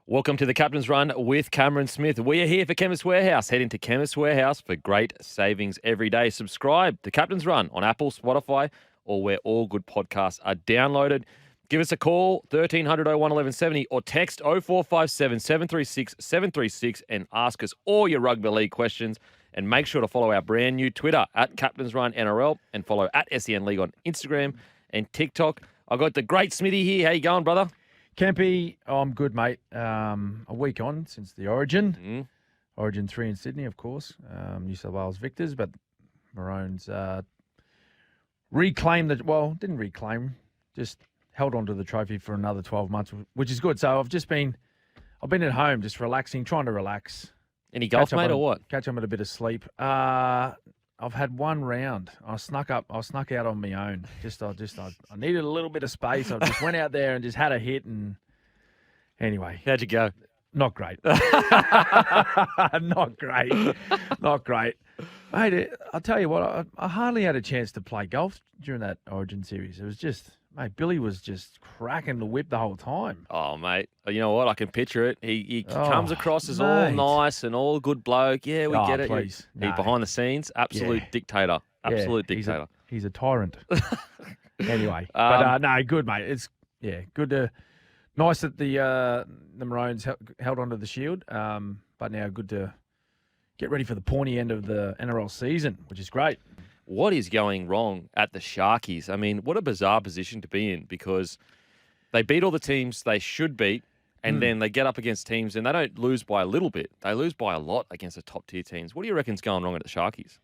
Welcome to the Captain's Run with Cameron Smith. We are here for Chemist Warehouse. Head into Chemist Warehouse for great savings every day. Subscribe to Captain's Run on Apple, Spotify, or where all good podcasts are downloaded. Give us a call, 1300 01 1170, or text 0457 736 736 and ask us all your rugby league questions. And make sure to follow our brand new Twitter at Captain's Run NRL and follow at SEN League on Instagram and TikTok. I've got the great Smithy here. How you going, brother? Kempy, I'm good, mate. A week on since the Origin. Mm. Origin 3 in Sydney, of course. New South Wales victors, but Maroons didn't reclaim, just held on to the trophy for another 12 months, which is good. So I've been at home just relaxing, trying to relax. Any golf, mate, or what? Catch up on a bit of sleep. I've had one round. I snuck out on my own. I needed a little bit of space. I just went out there and just had a hit. And anyway, How'd you go? not great. Not great. Mate, I'll tell you what. I hardly had a chance to play golf during that Origin series. It was just, mate, Billy was just cracking the whip the whole time. Oh, mate. You know what? I can picture it. He comes across as all mate. nice and all good bloke. Yeah, we get it. Please. He No. behind the scenes, absolute Yeah. dictator. Absolute Yeah, dictator. He's a tyrant. Anyway, no, good, mate. It's good. Nice that the Maroons held onto the shield, but now good to get ready for the pointy end of the NRL season, which is great. What is going wrong at the Sharkies? I mean, what a bizarre position to be in because they beat all the teams they should beat, and then they get up against teams and they don't lose by a little bit. They lose by a lot against the top tier teams. What do you reckon's going wrong at the Sharkies?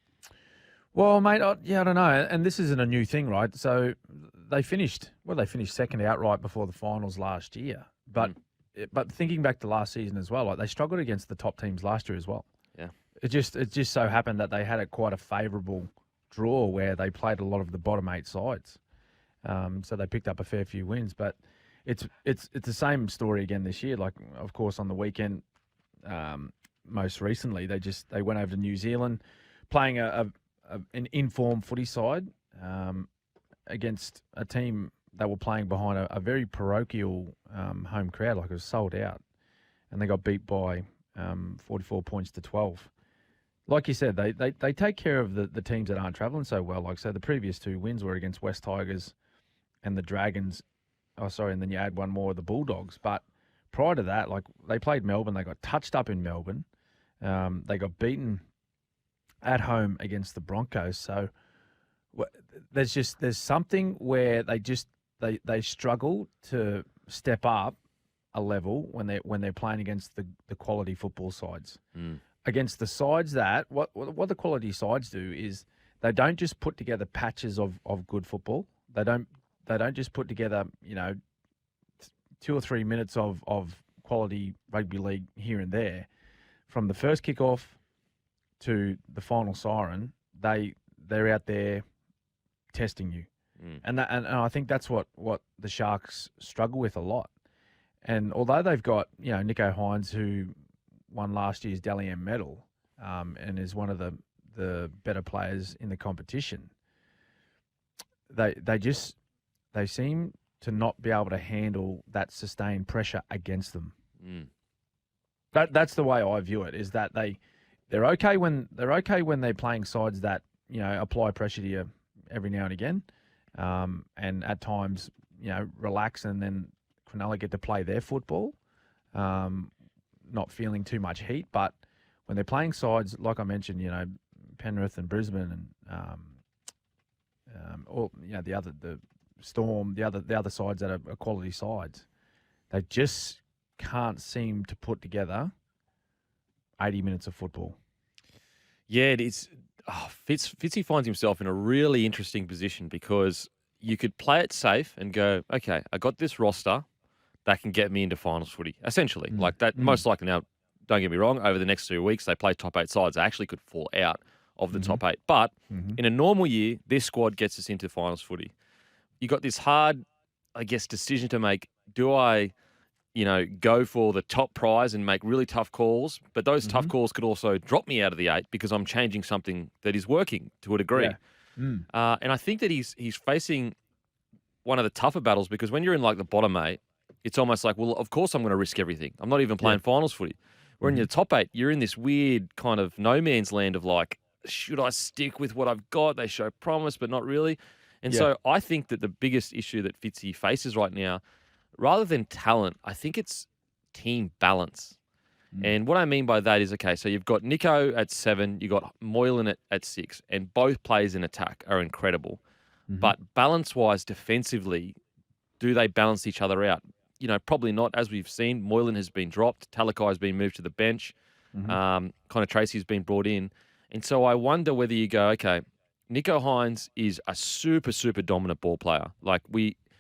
Well, mate, I don't know, and this isn't a new thing, right? So they finished second outright before the finals last year, but thinking back to last season as well, like they struggled against the top teams last year as well. Yeah, it just so happened that they had quite a favourable draw where they played a lot of the bottom 8 sides, so they picked up a fair few wins. But it's the same story again this year. Like, of course, on the weekend, most recently they went over to New Zealand, playing an informed footy side against a team that were playing behind a very parochial home crowd, like it was sold out, and they got beat by 44 points to 12. Like you said, they take care of the teams that aren't travelling so well. Like, so the previous 2 wins were against West Tigers and the Dragons. Oh, sorry, and then you add one more, the Bulldogs. But prior to that, like, they played Melbourne. They got touched up in Melbourne. They got beaten at home against the Broncos. So there's something where they struggle to step up a level when they're playing against the quality football sides. Against the sides that what the quality sides do is they don't just put together patches of good football. They don't just put together 2 or 3 minutes of quality rugby league here and there. From the first kickoff to the final siren, they're out there testing you, and I think that's what the Sharks struggle with a lot. And although they've got Nico Hines, who won last year's Dally M medal, and is one of the better players in the competition, they seem to not be able to handle that sustained pressure against them. That's the way I view it. Is that they're okay when they're playing sides that apply pressure to you every now and again, and at times relax, and then Cronulla get to play their football, not feeling too much heat. But when they're playing sides like I mentioned, Penrith and Brisbane and or the Storm, the other sides that are quality sides, they just can't seem to put together 80 minutes of football. Yeah, it is. Fitzy finds himself in a really interesting position because you could play it safe and go, okay, I got this roster that can get me into finals footy, essentially. Like that, most likely now, don't get me wrong, over the next 2 weeks, they play top 8 sides. They actually could fall out of the top 8. But in a normal year, this squad gets us into finals footy. You got this hard, I guess, decision to make. Do I go for the top prize and make really tough calls? But those tough calls could also drop me out of the 8 because I'm changing something that is working to a degree. Yeah. And I think that he's facing one of the tougher battles because when you're in like the bottom 8, it's almost like, well, of course I'm going to risk everything. I'm not even playing finals footy. Where in your top 8, you're in this weird kind of no man's land of like, should I stick with what I've got? They show promise, but not really. And Yeah. so I think that the biggest issue that Fitzy faces right now, rather than talent, I think it's team balance. And what I mean by that is, okay, so you've got Nico at 7, you've got Moylan at 6, and both players in attack are incredible. But balance-wise, defensively, do they balance each other out? Probably not. As we've seen, Moylan has been dropped. Talakai has been moved to the bench. Connor Tracy's been brought in. And so I wonder whether you go, okay, Nico Hines is a super, super dominant ball player. Like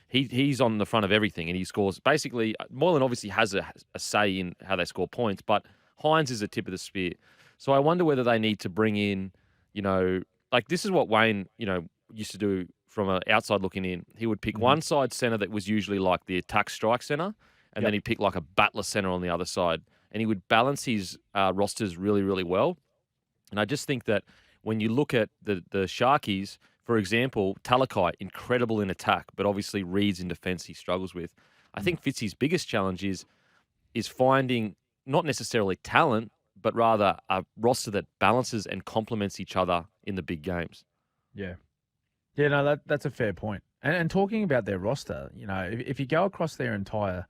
he's on the front of everything and he scores. Basically, Moylan obviously has a say in how they score points, but Hines is the tip of the spear. So I wonder whether they need to bring in, like this is what Wayne, used to do from an outside looking in. He would pick one side centre that was usually like the attack strike centre, and then he'd pick like a battler centre on the other side. And he would balance his rosters really, really well. And I just think that when you look at the Sharkies, for example, Talakai, incredible in attack, but obviously Reed's in defence he struggles with. I think Fitzy's biggest challenge is finding not necessarily talent, but rather a roster that balances and complements each other in the big games. Yeah. Yeah, no, that's a fair point. And talking about their roster, if you go across their entire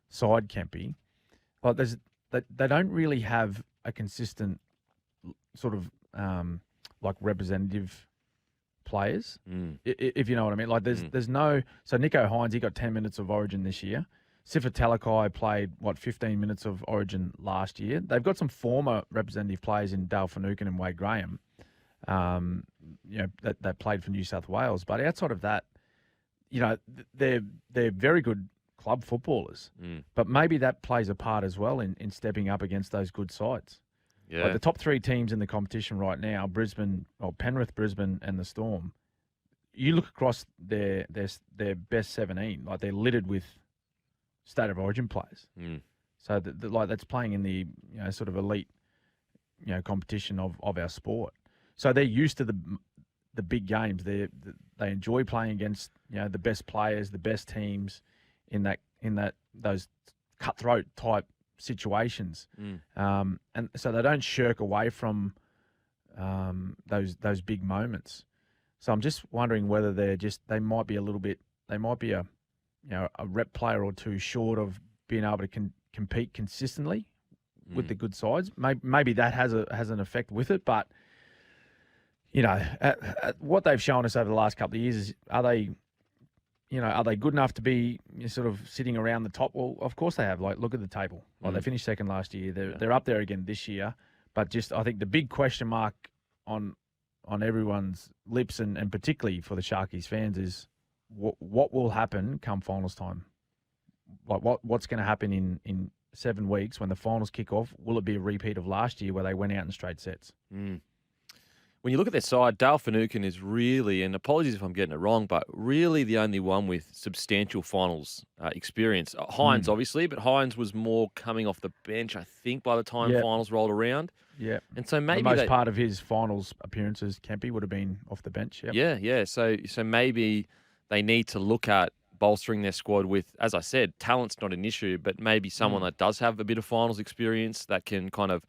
side, Kempy, like they don't really have a consistent sort of like representative players, if you know what I mean. Like there's no. So Nico Hines, he got 10 minutes of Origin this year. Sifa Talakai played 15 minutes of Origin last year. They've got some former representative players in Dale Finucane and Wade Graham. That played for New South Wales. But outside of that, they're very good club footballers. But maybe that plays a part as well in stepping up against those good sides. Yeah. Like the top 3 teams in the competition right now, Penrith, Brisbane, and the Storm. You look across their best 17, like they're littered with state of origin players. So that's playing in the sort of elite competition of our sport. So they're used to the big games. They enjoy playing against the best players, the best teams in those cutthroat type situations. And so they don't shirk away from those big moments. So I'm just wondering whether they might be a rep player or two short of being able to compete consistently with the good sides. Maybe that has an effect with it, but what they've shown us over the last couple of years is are they good enough to be sort of sitting around the top? Well, of course they have. Like, look at the table. Like they finished second last year. They're up there again this year. But just I think the big question mark on everyone's lips and particularly for the Sharkies fans is what will happen come finals time? Like what's going to happen in 7 weeks when the finals kick off? Will it be a repeat of last year where they went out in straight sets? When you look at their side, Dale Finucane is really, and apologies if I'm getting it wrong, but really the only one with substantial finals experience. Hines, obviously, but Hines was more coming off the bench, I think, by the time finals rolled around. Yeah. And so maybe the most part of his finals appearances, Kempy, would have been off the bench. Yep. Yeah. So maybe they need to look at bolstering their squad with, as I said, talent's not an issue, but maybe someone that does have a bit of finals experience that can kind of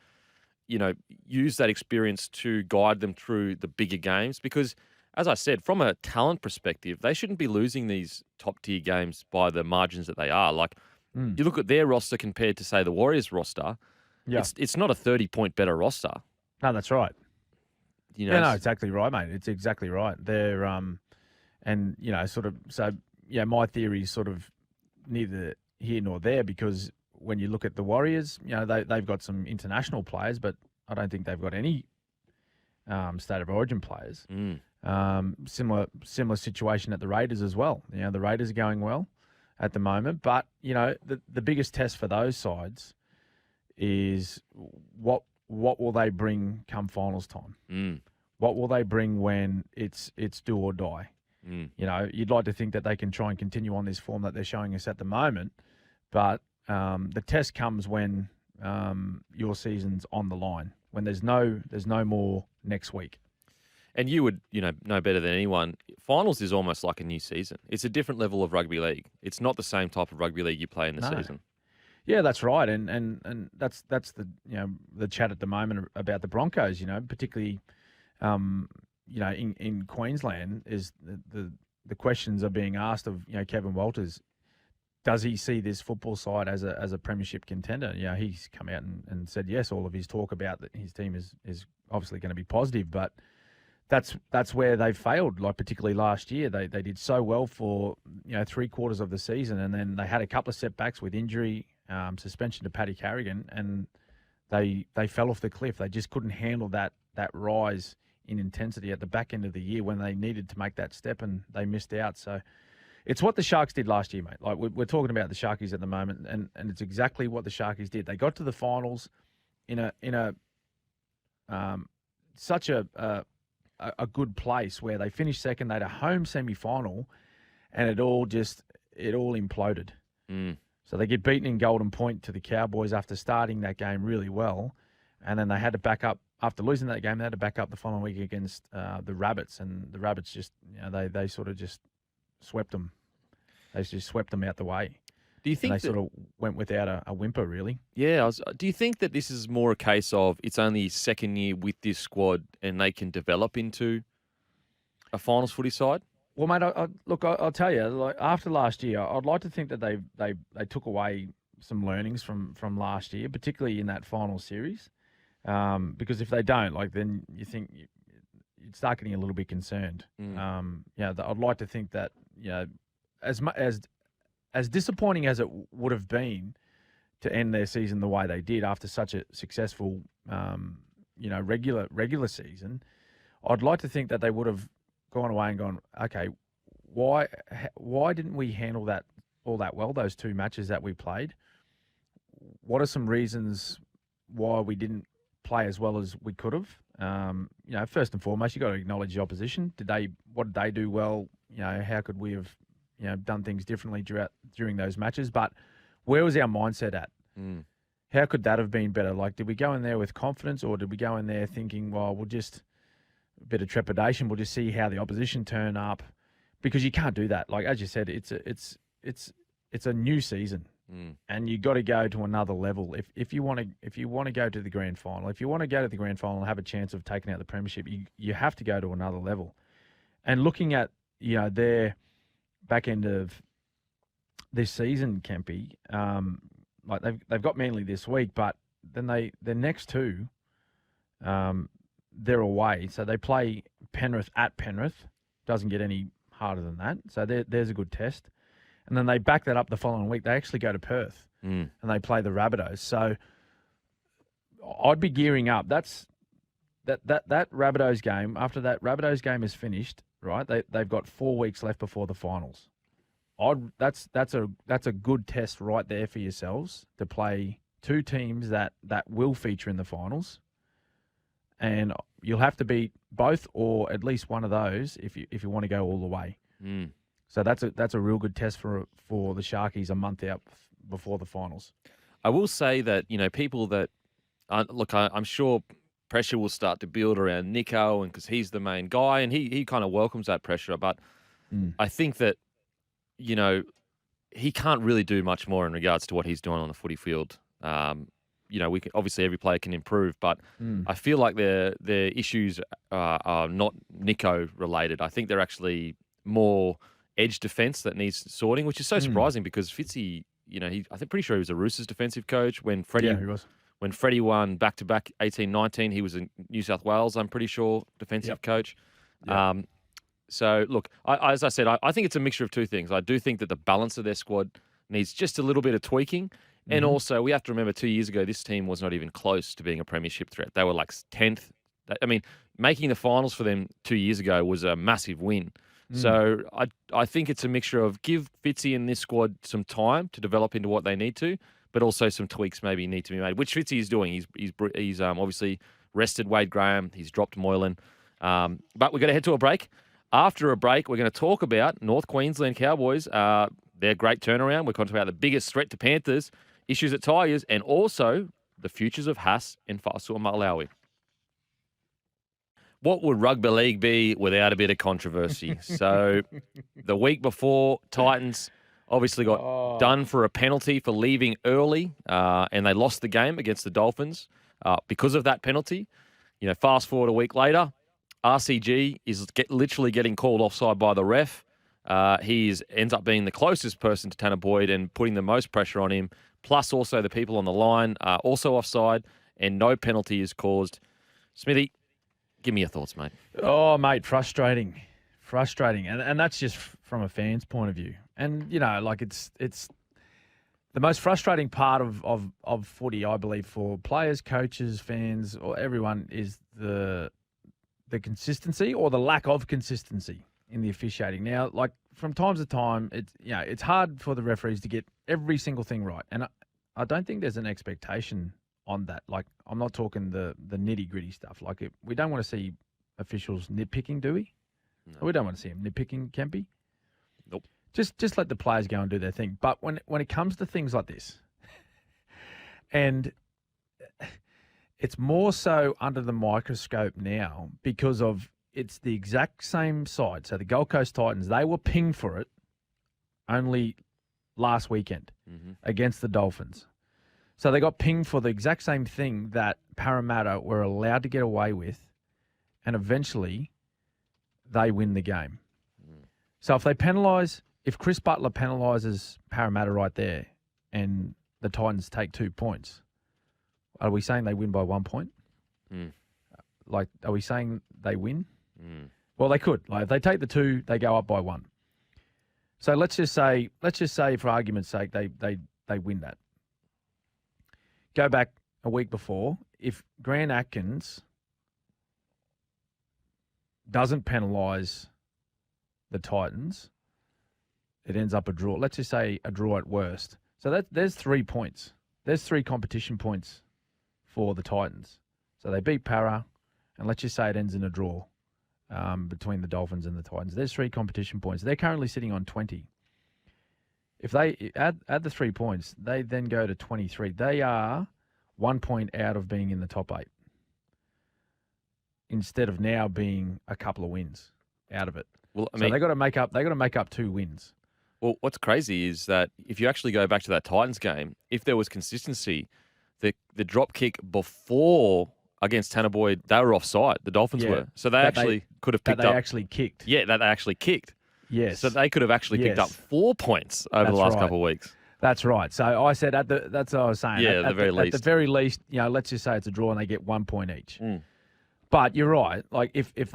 use that experience to guide them through the bigger games. Because, as I said, from a talent perspective, they shouldn't be losing these top-tier games by the margins that they are. Like, you look at their roster compared to, say, the Warriors roster, it's not a 30-point better roster. No, that's right. No, exactly right, mate. It's exactly right. They're, my theory is sort of neither here nor there because when you look at the Warriors, they've got some international players, but I don't think they've got any state of origin players. Similar situation at the Raiders as well. The Raiders are going well at the moment, but the biggest test for those sides is what will they bring come finals time? What will they bring when it's do or die? You'd like to think that they can try and continue on this form that they're showing us at the moment, but the test comes when your season's on the line, when there's no more next week. And you would, know better than anyone. Finals is almost like a new season. It's a different level of rugby league. It's not the same type of rugby league you play in the No. season. Yeah, that's right, and that's the the chat at the moment about the Broncos. Particularly, in Queensland is the questions are being asked of Kevin Walters. Does he see this football side as a premiership contender? He's come out and said yes. All of his talk about that his team is obviously going to be positive, but that's where they failed. Like particularly last year, they did so well for 3/4 of the season, and then they had a couple of setbacks with injury, suspension to Paddy Carrigan, and they fell off the cliff. They just couldn't handle that rise in intensity at the back end of the year when they needed to make that step, and they missed out. So it's what the Sharks did last year, mate. Like we're talking about the Sharkies at the moment, and it's exactly what the Sharkies did. They got to the finals in a such a good place where they finished second. They had a home semi-final, and it all imploded. Mm. So they get beaten in Golden Point to the Cowboys after starting that game really well, and then they had to back up after losing that game. They had to back up the following week against the Rabbits, and the Rabbits just they sort of just swept them. They just swept them out the way. Do you think they sort of went without a whimper, really? Yeah. Do you think that this is more a case of it's only second year with this squad and they can develop into a finals footy side? Well, mate, I'll tell you. Like after last year, I'd like to think that they took away some learnings from last year, particularly in that final series. Because if they don't, then you think you'd start getting a little bit concerned. I'd like to think that as disappointing as it would have been to end their season the way they did after such a successful, regular season, I'd like to think that they would have gone away and gone, okay, why didn't we handle that all that well, those two matches that we played? What are some reasons why we didn't play as well as we could have? First and foremost, you got to acknowledge the opposition. What did they do well? How could we have done things differently during those matches? But where was our mindset at? Mm. How could that have been better? Like, did we go in there with confidence, or did we go in there thinking, well, we'll just a bit of trepidation, we'll just see how the opposition turn up? Because you can't do that. Like as you said, it's a new season, and you got to go to another level if you want to go to the grand final. If you want to go to the grand final and have a chance of taking out the premiership, you have to go to another level. And looking at their back end of this season, Kempy, like they've got Manly this week, but then their next two, they're away. So they play Penrith at Penrith. Doesn't get any harder than that. So there's a good test. And then they back that up the following week. They actually go to Perth and they play the Rabbitohs. So I'd be gearing up. That Rabbitohs game, after that Rabbitohs game is finished, right? They've got 4 weeks left before the finals. That's a good test right there for yourselves to play two teams that will feature in the finals, and you'll have to beat both or at least one of those if you want to go all the way. So that's a real good test for the Sharkies a month out before the finals. I will say that people that I'm sure pressure will start to build around Nico, and because he's the main guy, and he kind of welcomes that pressure. But I think that he can't really do much more in regards to what he's doing on the footy field. Obviously every player can improve, but I feel like their issues are not Nico related. I think they're actually more edge defense that needs sorting, which is so surprising because Fitzy, I'm pretty sure he was a Roosters defensive coach when Freddie. Yeah, he was. When Freddie won back-to-back 18-19, he was in New South Wales, I'm pretty sure, defensive coach. Yep. So, look, as I said, I think it's a mixture of two things. I do think that the balance of their squad needs just a little bit of tweaking. And also, we have to remember 2 years ago, this team was not even close to being a premiership threat. They were like 10th. I mean, making the finals for them 2 years ago was a massive win. So I think it's a mixture of give Fitzy and this squad some time to develop into what they need to, but also some tweaks maybe need to be made, which Fitzy is doing. He's obviously rested Wade Graham. He's dropped Moylan. But we're going to head to a break. After a break, we're going to talk about North Queensland Cowboys, their great turnaround. We're going to talk about the biggest threat to Panthers, issues at Tigers, and also the futures of Haas and Faisal Malawi. What would rugby league be without a bit of controversy? So the week before, Titans obviously got done for a penalty for leaving early, and they lost the game against the Dolphins because of that penalty. Fast forward a week later, RCG is literally getting called offside by the ref. He ends up being the closest person to Tanner Boyd and putting the most pressure on him. Plus, also the people on the line are also offside, and no penalty is caused. Smithy, give me your thoughts, mate. Oh, mate, frustrating. And that's just from a fan's point of view. And, it's the most frustrating part of footy, I believe, for players, coaches, fans, or everyone is the consistency or the lack of consistency in the officiating. Now, from time to time, it's hard for the referees to get every single thing right. And I don't think there's an expectation on that. I'm not talking the nitty-gritty stuff. We don't want to see officials nitpicking, do we? No. We don't want to see them nitpicking, Kempy. Nope. Just let the players go and do their thing. But when it comes to things like this, and it's more so under the microscope now because of it's the exact same side. So the Gold Coast Titans, they were pinged for it only last weekend against the Dolphins. So they got pinged for the exact same thing that Parramatta were allowed to get away with, and eventually they win the game. So if Chris Butler penalises Parramatta right there and the Titans take 2 points, are we saying they win by 1 point? Are we saying they win? Well, they could. If they take the 2, they go up by 1. So let's just say, for argument's sake, they win that. Go back a week before. If Grant Atkins doesn't penalise the Titans, it ends up a draw. Let's just say a draw at worst. So there's 3 points. There's 3 competition points for the Titans. So they beat Para, and let's just say it ends in a draw between the Dolphins and the Titans. There's 3 competition points. They're currently sitting on 20. If they add the 3 points, they then go to 23. They are 1 point out of being in the top 8, instead of now being a couple of wins out of it. Well, So they got to make up 2 wins. Well, what's crazy is that if you actually go back to that Titans game, if there was consistency, the drop kick before against Tanner Boyd, they were offside. The Dolphins were. So they could have picked up. They actually kicked. Yeah, that they actually kicked. Yes. So they could have actually picked up 4 points over the last couple of weeks. That's right. So I said that's what I was saying. Yeah, at the very least. At the very least, let's just say it's a draw and they get 1 point each. But you're right. If you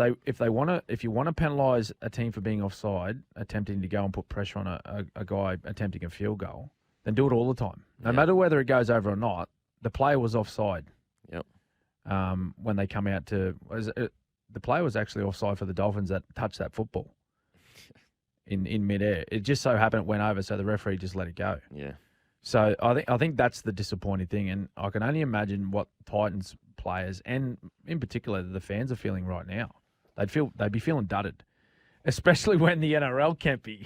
want to penalise a team for being offside, attempting to go and put pressure on a guy attempting a field goal, then do it all the time. No matter whether it goes over or not, the player was offside. Yep. When they come out the player was actually offside for the Dolphins that touched that football in midair. It just so happened it went over, so the referee just let it go. Yeah. So I think that's the disappointing thing, and I can only imagine what Titans players and in particular the fans are feeling right now. They'd be feeling dudded, especially when the NRL can't be.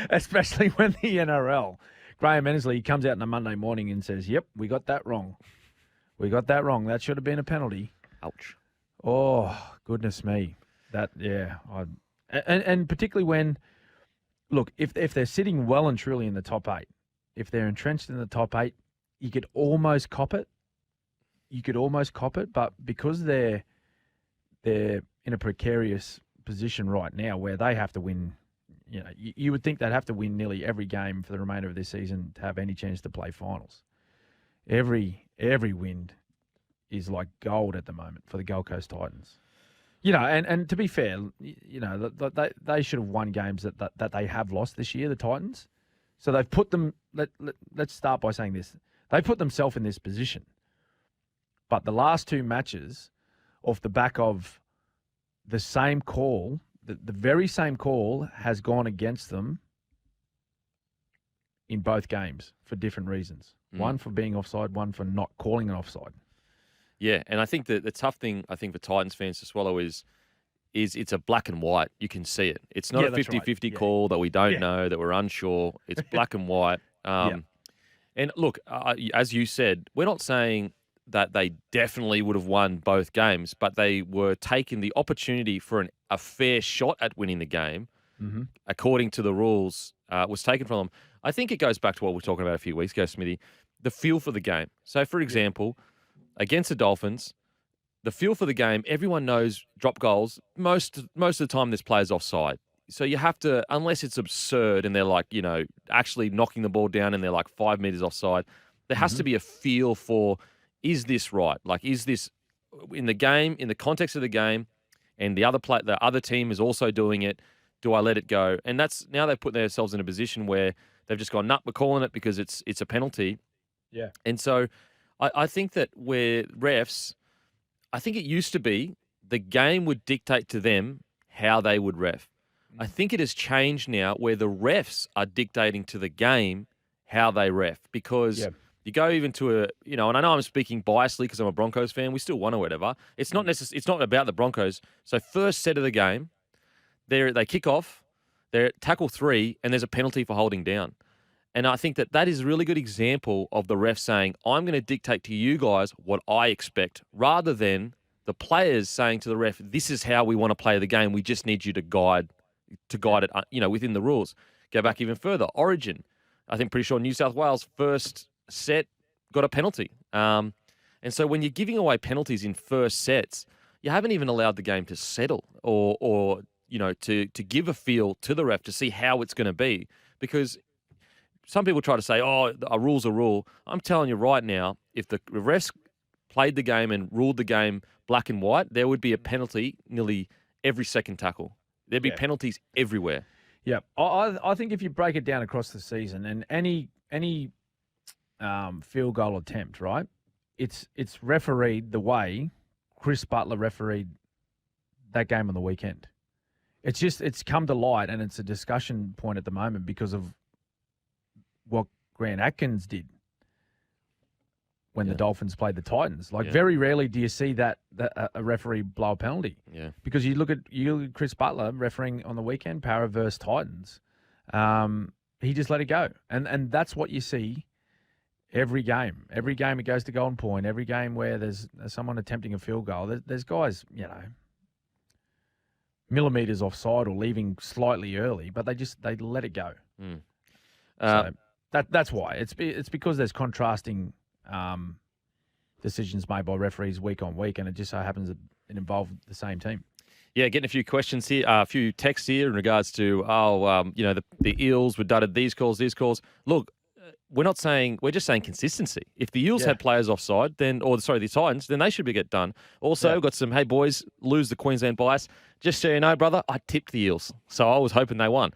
Especially when the NRL. Graham Ensley comes out on a Monday morning and says, "Yep, we got that wrong. That should have been a penalty." Ouch. Oh, goodness me. And particularly when, look, if they're sitting well and truly in the top 8, if they're entrenched in the top 8, you could almost cop it. But because they're in a precarious position right now where they have to win, you would think they'd have to win nearly every game for the remainder of this season to have any chance to play finals. Every win is like gold at the moment for the Gold Coast Titans. And to be fair, they should have won games that they have lost this year, the Titans. So they've put them. Let's start by saying this: they put themselves in this position. But the last 2 matches, off the back of the same call, the very same call has gone against them in both games for different reasons. One for being offside, one for not calling an offside. Yeah, and I think the tough thing, for Titans fans to swallow is it's a black and white. You can see it. It's not a 50-50 call that we don't know, that we're unsure. It's black and white. And look, as you said, we're not saying that they definitely would have won both games, but they were taking the opportunity for a fair shot at winning the game, according to the rules, was taken from them. I think it goes back to what we were talking about a few weeks ago, Smithy, the feel for the game. So, for example, against the Dolphins, the feel for the game, everyone knows drop goals. Most of the time, there's players offside. So you have to, unless it's absurd and they're like, actually knocking the ball down and they're like 5 meters offside, there has to be a feel for, is this right? Like, is this in the game, in the context of the game, and the other team is also doing it? Do I let it go? And that's now they've put themselves in a position where they've just gone, we're calling it because it's a penalty. Yeah. And so I think that where refs, I think it used to be the game would dictate to them how they would ref. I think it has changed now where the refs are dictating to the game how they ref because you go even to and I know I'm speaking biasly because I'm a Broncos fan. We still won or whatever. It's not it's not about the Broncos. So first set of the game, they kick off, they're at tackle 3, and there's a penalty for holding down. And I think that is a really good example of the ref saying, I'm going to dictate to you guys what I expect, rather than the players saying to the ref, this is how we want to play the game. We just need you to guide it, within the rules. Go back even further. Origin, I think pretty sure New South Wales first set got a penalty. And so when you're giving away penalties in first sets, you haven't even allowed the game to settle or to give a feel to the ref to see how it's going to be. Because some people try to say, a rule's a rule. I'm telling you right now, if the refs played the game and ruled the game black and white, there would be a penalty nearly every second tackle. There'd be penalties everywhere. Yeah, I think if you break it down across the season and any field goal attempt, right, it's refereed the way Chris Butler refereed that game on the weekend. It's come to light and it's a discussion point at the moment because of what Grant Atkins did when the Dolphins played the Titans. Very rarely do you see that a referee blow a penalty. Yeah. Because you look at Chris Butler refereeing on the weekend, Para versus Titans. He just let it go. And that's what you see every game. Every game it goes to golden point. Every game where there's someone attempting a field goal, there's guys, millimeters offside or leaving slightly early, but they let it go. So that's why. It's because there's contrasting decisions made by referees week on week, and it just so happens that it involved the same team. Yeah, getting a few questions here, a few texts here in regards to, the Eels were dudded these calls. Look, we're just saying consistency. If the Eels had players offside, the Titans, then they should get done. Also, got some, hey boys, lose the Queensland bias. Just so you know, brother, I tipped the Eels, so I was hoping they won.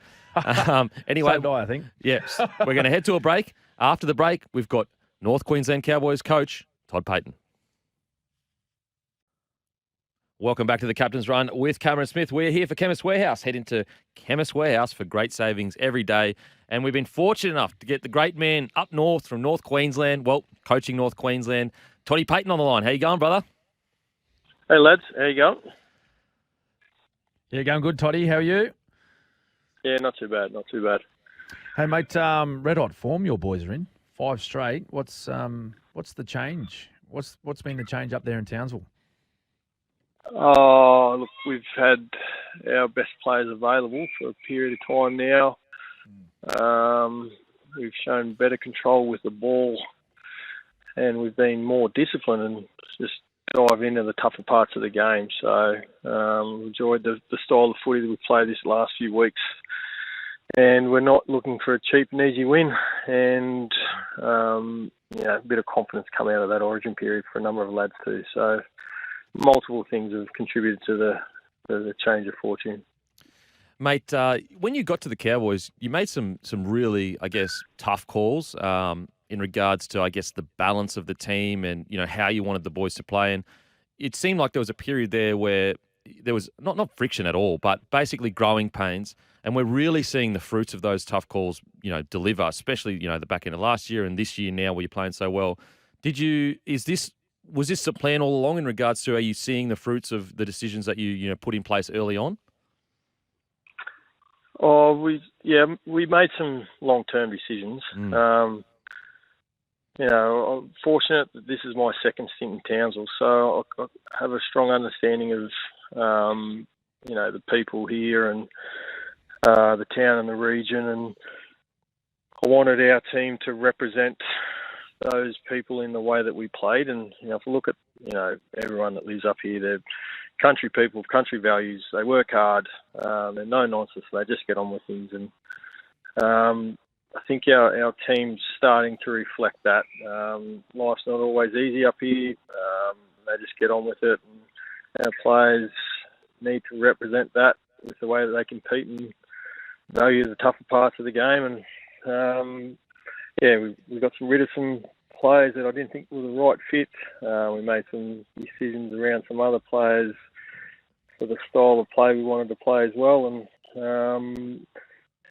Anyway, So did I think. Yes, we're going to head to a break. After the break, we've got North Queensland Cowboys coach Todd Payten. Welcome back to the Captain's Run with Cameron Smith. We're here for Chemist Warehouse. Head into Chemist Warehouse for great savings every day. And we've been fortunate enough to get the great man up north from North Queensland, coaching North Queensland, Toddy Payten on the line. How you going, brother? Hey, lads. How you going? Yeah, going good, Toddy. How are you? Yeah, not too bad. Hey, mate, red hot form your boys are in. 5 straight. What's the change? What's been the change up there in Townsville? Oh, look, we've had our best players available for a period of time now. We've shown better control with the ball, and we've been more disciplined and just dive into the tougher parts of the game. So enjoyed the style of footy that we've played this last few weeks. And we're not looking for a cheap and easy win. And, a bit of confidence come out of that origin period for a number of lads too. So multiple things have contributed to the change of fortune. Mate, when you got to the Cowboys, you made some really, I guess, tough calls in regards to, I guess, the balance of the team and, how you wanted the boys to play. And it seemed like there was a period there where there was not friction at all, but basically growing pains. And we're really seeing the fruits of those tough calls, deliver, especially, the back end of last year and this year now where you're playing so well. Was this the plan all along in regards to, are you seeing the fruits of the decisions that you put in place early on? Oh, we made some long-term decisions. I'm fortunate that this is my second stint in Townsville, so I have a strong understanding of, the people here and the town and the region, and I wanted our team to represent those people in the way that we played. And, if you look at, everyone that lives up here, they're country people, country values. They work hard. They're no nonsense. They just get on with things. And I think our team's starting to reflect that. Life's not always easy up here. They just get on with it. And our players need to represent that with the way that they compete and value the tougher parts of the game. And we got rid of some players that I didn't think were the right fit. We made some decisions around some other players for the style of play we wanted to play as well, and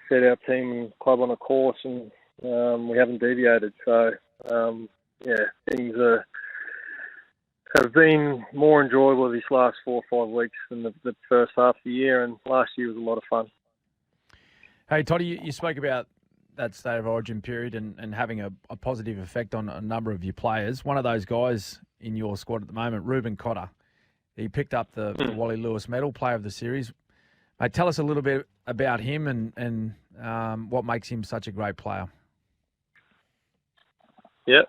set our team and club on a course, and we haven't deviated. So things have been more enjoyable these last 4 or 5 weeks than the first half of the year, and last year was a lot of fun. Hey, Toddy, you spoke about that State of Origin period and having a positive effect on a number of your players. One of those guys in your squad at the moment, Reuben Cotter, he picked up the Wally Lewis Medal, Player of the Series. Mate, tell us a little bit about him and what makes him such a great player. Yeah,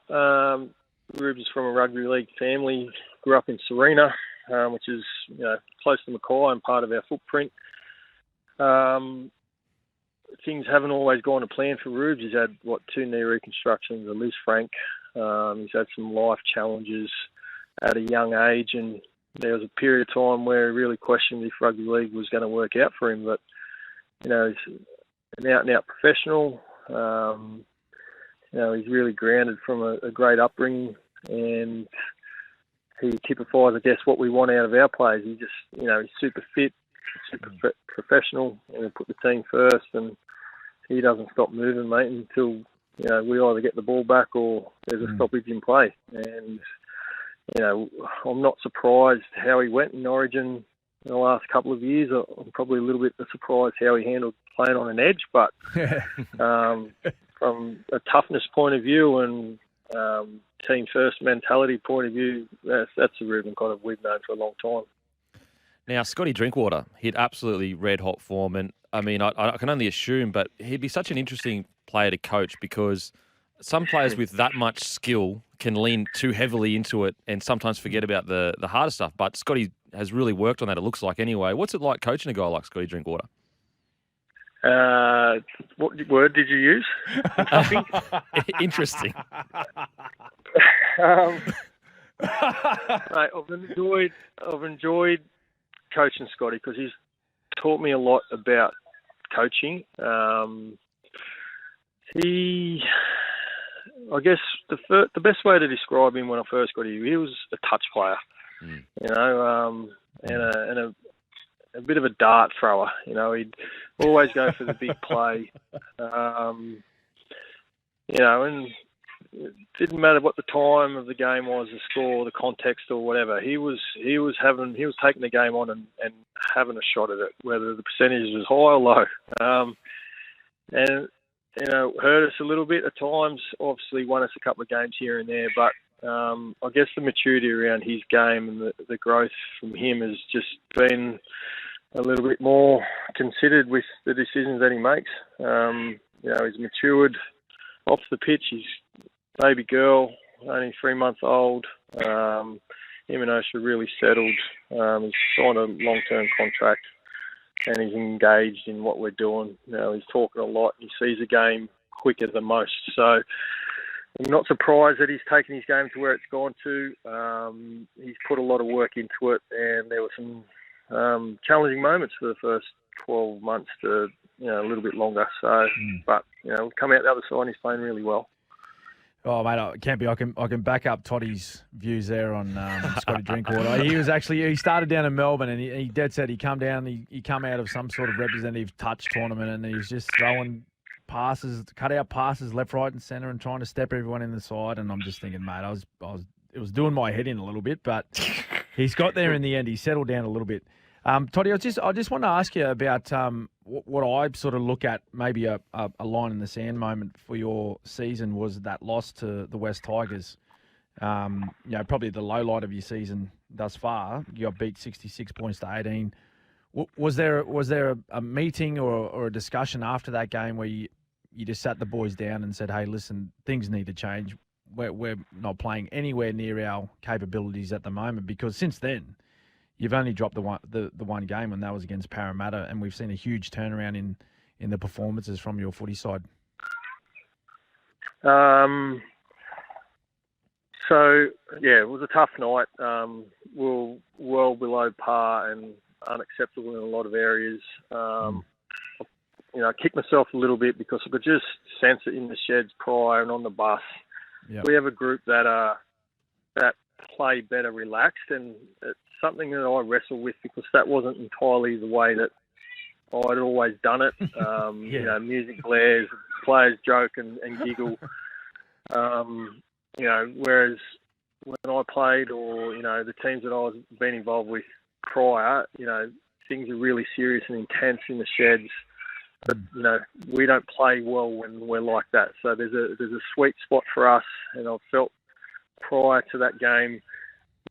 Ruben's from a rugby league family, grew up in Serena, which is close to Mackay and part of our footprint. Things haven't always gone to plan for Rubes. He's had, 2 knee reconstructions, a Liz Frank. He's had some life challenges at a young age, and there was a period of time where he really questioned if rugby league was going to work out for him. But, he's an out-and-out professional. He's really grounded from a great upbringing, and he typifies, I guess, what we want out of our players. He just, he's super fit, super professional, and we put the team first, and he doesn't stop moving, mate, until we either get the ball back or there's a stoppage in play. And I'm not surprised how he went in Origin in the last couple of years. I'm probably a little bit surprised how he handled playing on an edge, but from a toughness point of view and team first mentality point of view, that's a Reuben Cotter we've known for a long time. Now, Scotty Drinkwater hit absolutely red-hot form, and I mean, I can only assume, but he'd be such an interesting player to coach because some players with that much skill can lean too heavily into it and sometimes forget about the harder stuff. But Scotty has really worked on that, it looks like, anyway. What's it like coaching a guy like Scotty Drinkwater? What word did you use? Interesting. Mate, I've enjoyed coaching Scotty because he's taught me a lot about coaching. I guess the best way to describe him when I first got him, he was a touch player, and a bit of a dart thrower. He'd always go for the big play, and it didn't matter what the time of the game was, the score, the context, or whatever. He was taking the game on and having a shot at it, whether the percentage was high or low. And hurt us a little bit at times. Obviously, won us a couple of games here and there, but I guess the maturity around his game and the growth from him has just been a little bit more considered with the decisions that he makes. He's matured off the pitch. He's baby girl, only 3 months old. Him and Osha really settled. He's signed a long-term contract, and he's engaged in what we're doing. He's talking a lot. He sees the game quicker than most. So I'm not surprised that he's taken his game to where it's gone to. He's put a lot of work into it, and there were some challenging moments for the first 12 months to a little bit longer. So, but we've come out the other side and he's playing really well. Oh, mate, I can back up Toddy's views there on Scotty Drinkwater. He started down in Melbourne, and he dead set he come down, he come out of some sort of representative touch tournament, and he's just throwing passes, cut out passes left, right, and centre, and trying to step everyone in the side. And I'm just thinking, mate, it was doing my head in a little bit, but he's got there in the end. He settled down a little bit. Toddy, I just want to ask you about what I sort of look at, maybe a line in the sand moment for your season was that loss to the West Tigers. Probably the low light of your season thus far. You got beat 66 points to 18. Was there a meeting or a discussion after that game where you just sat the boys down and said, hey, listen, things need to change. We're not playing anywhere near our capabilities at the moment, because since then you've only dropped the one game, and that was against Parramatta, and we've seen a huge turnaround in the performances from your footy side. It was a tough night. We're well below par and unacceptable in a lot of areas. I kicked myself a little bit because I could just sense it in the sheds prior and on the bus. Yep. We have a group that play better relaxed, and it's something that I wrestle with because that wasn't entirely the way that I'd always done it. Music blares, players joke and giggle. Whereas when I played, or the teams that I was been involved with prior, things are really serious and intense in the sheds. But we don't play well when we're like that. So there's a sweet spot for us, and I've felt prior to that game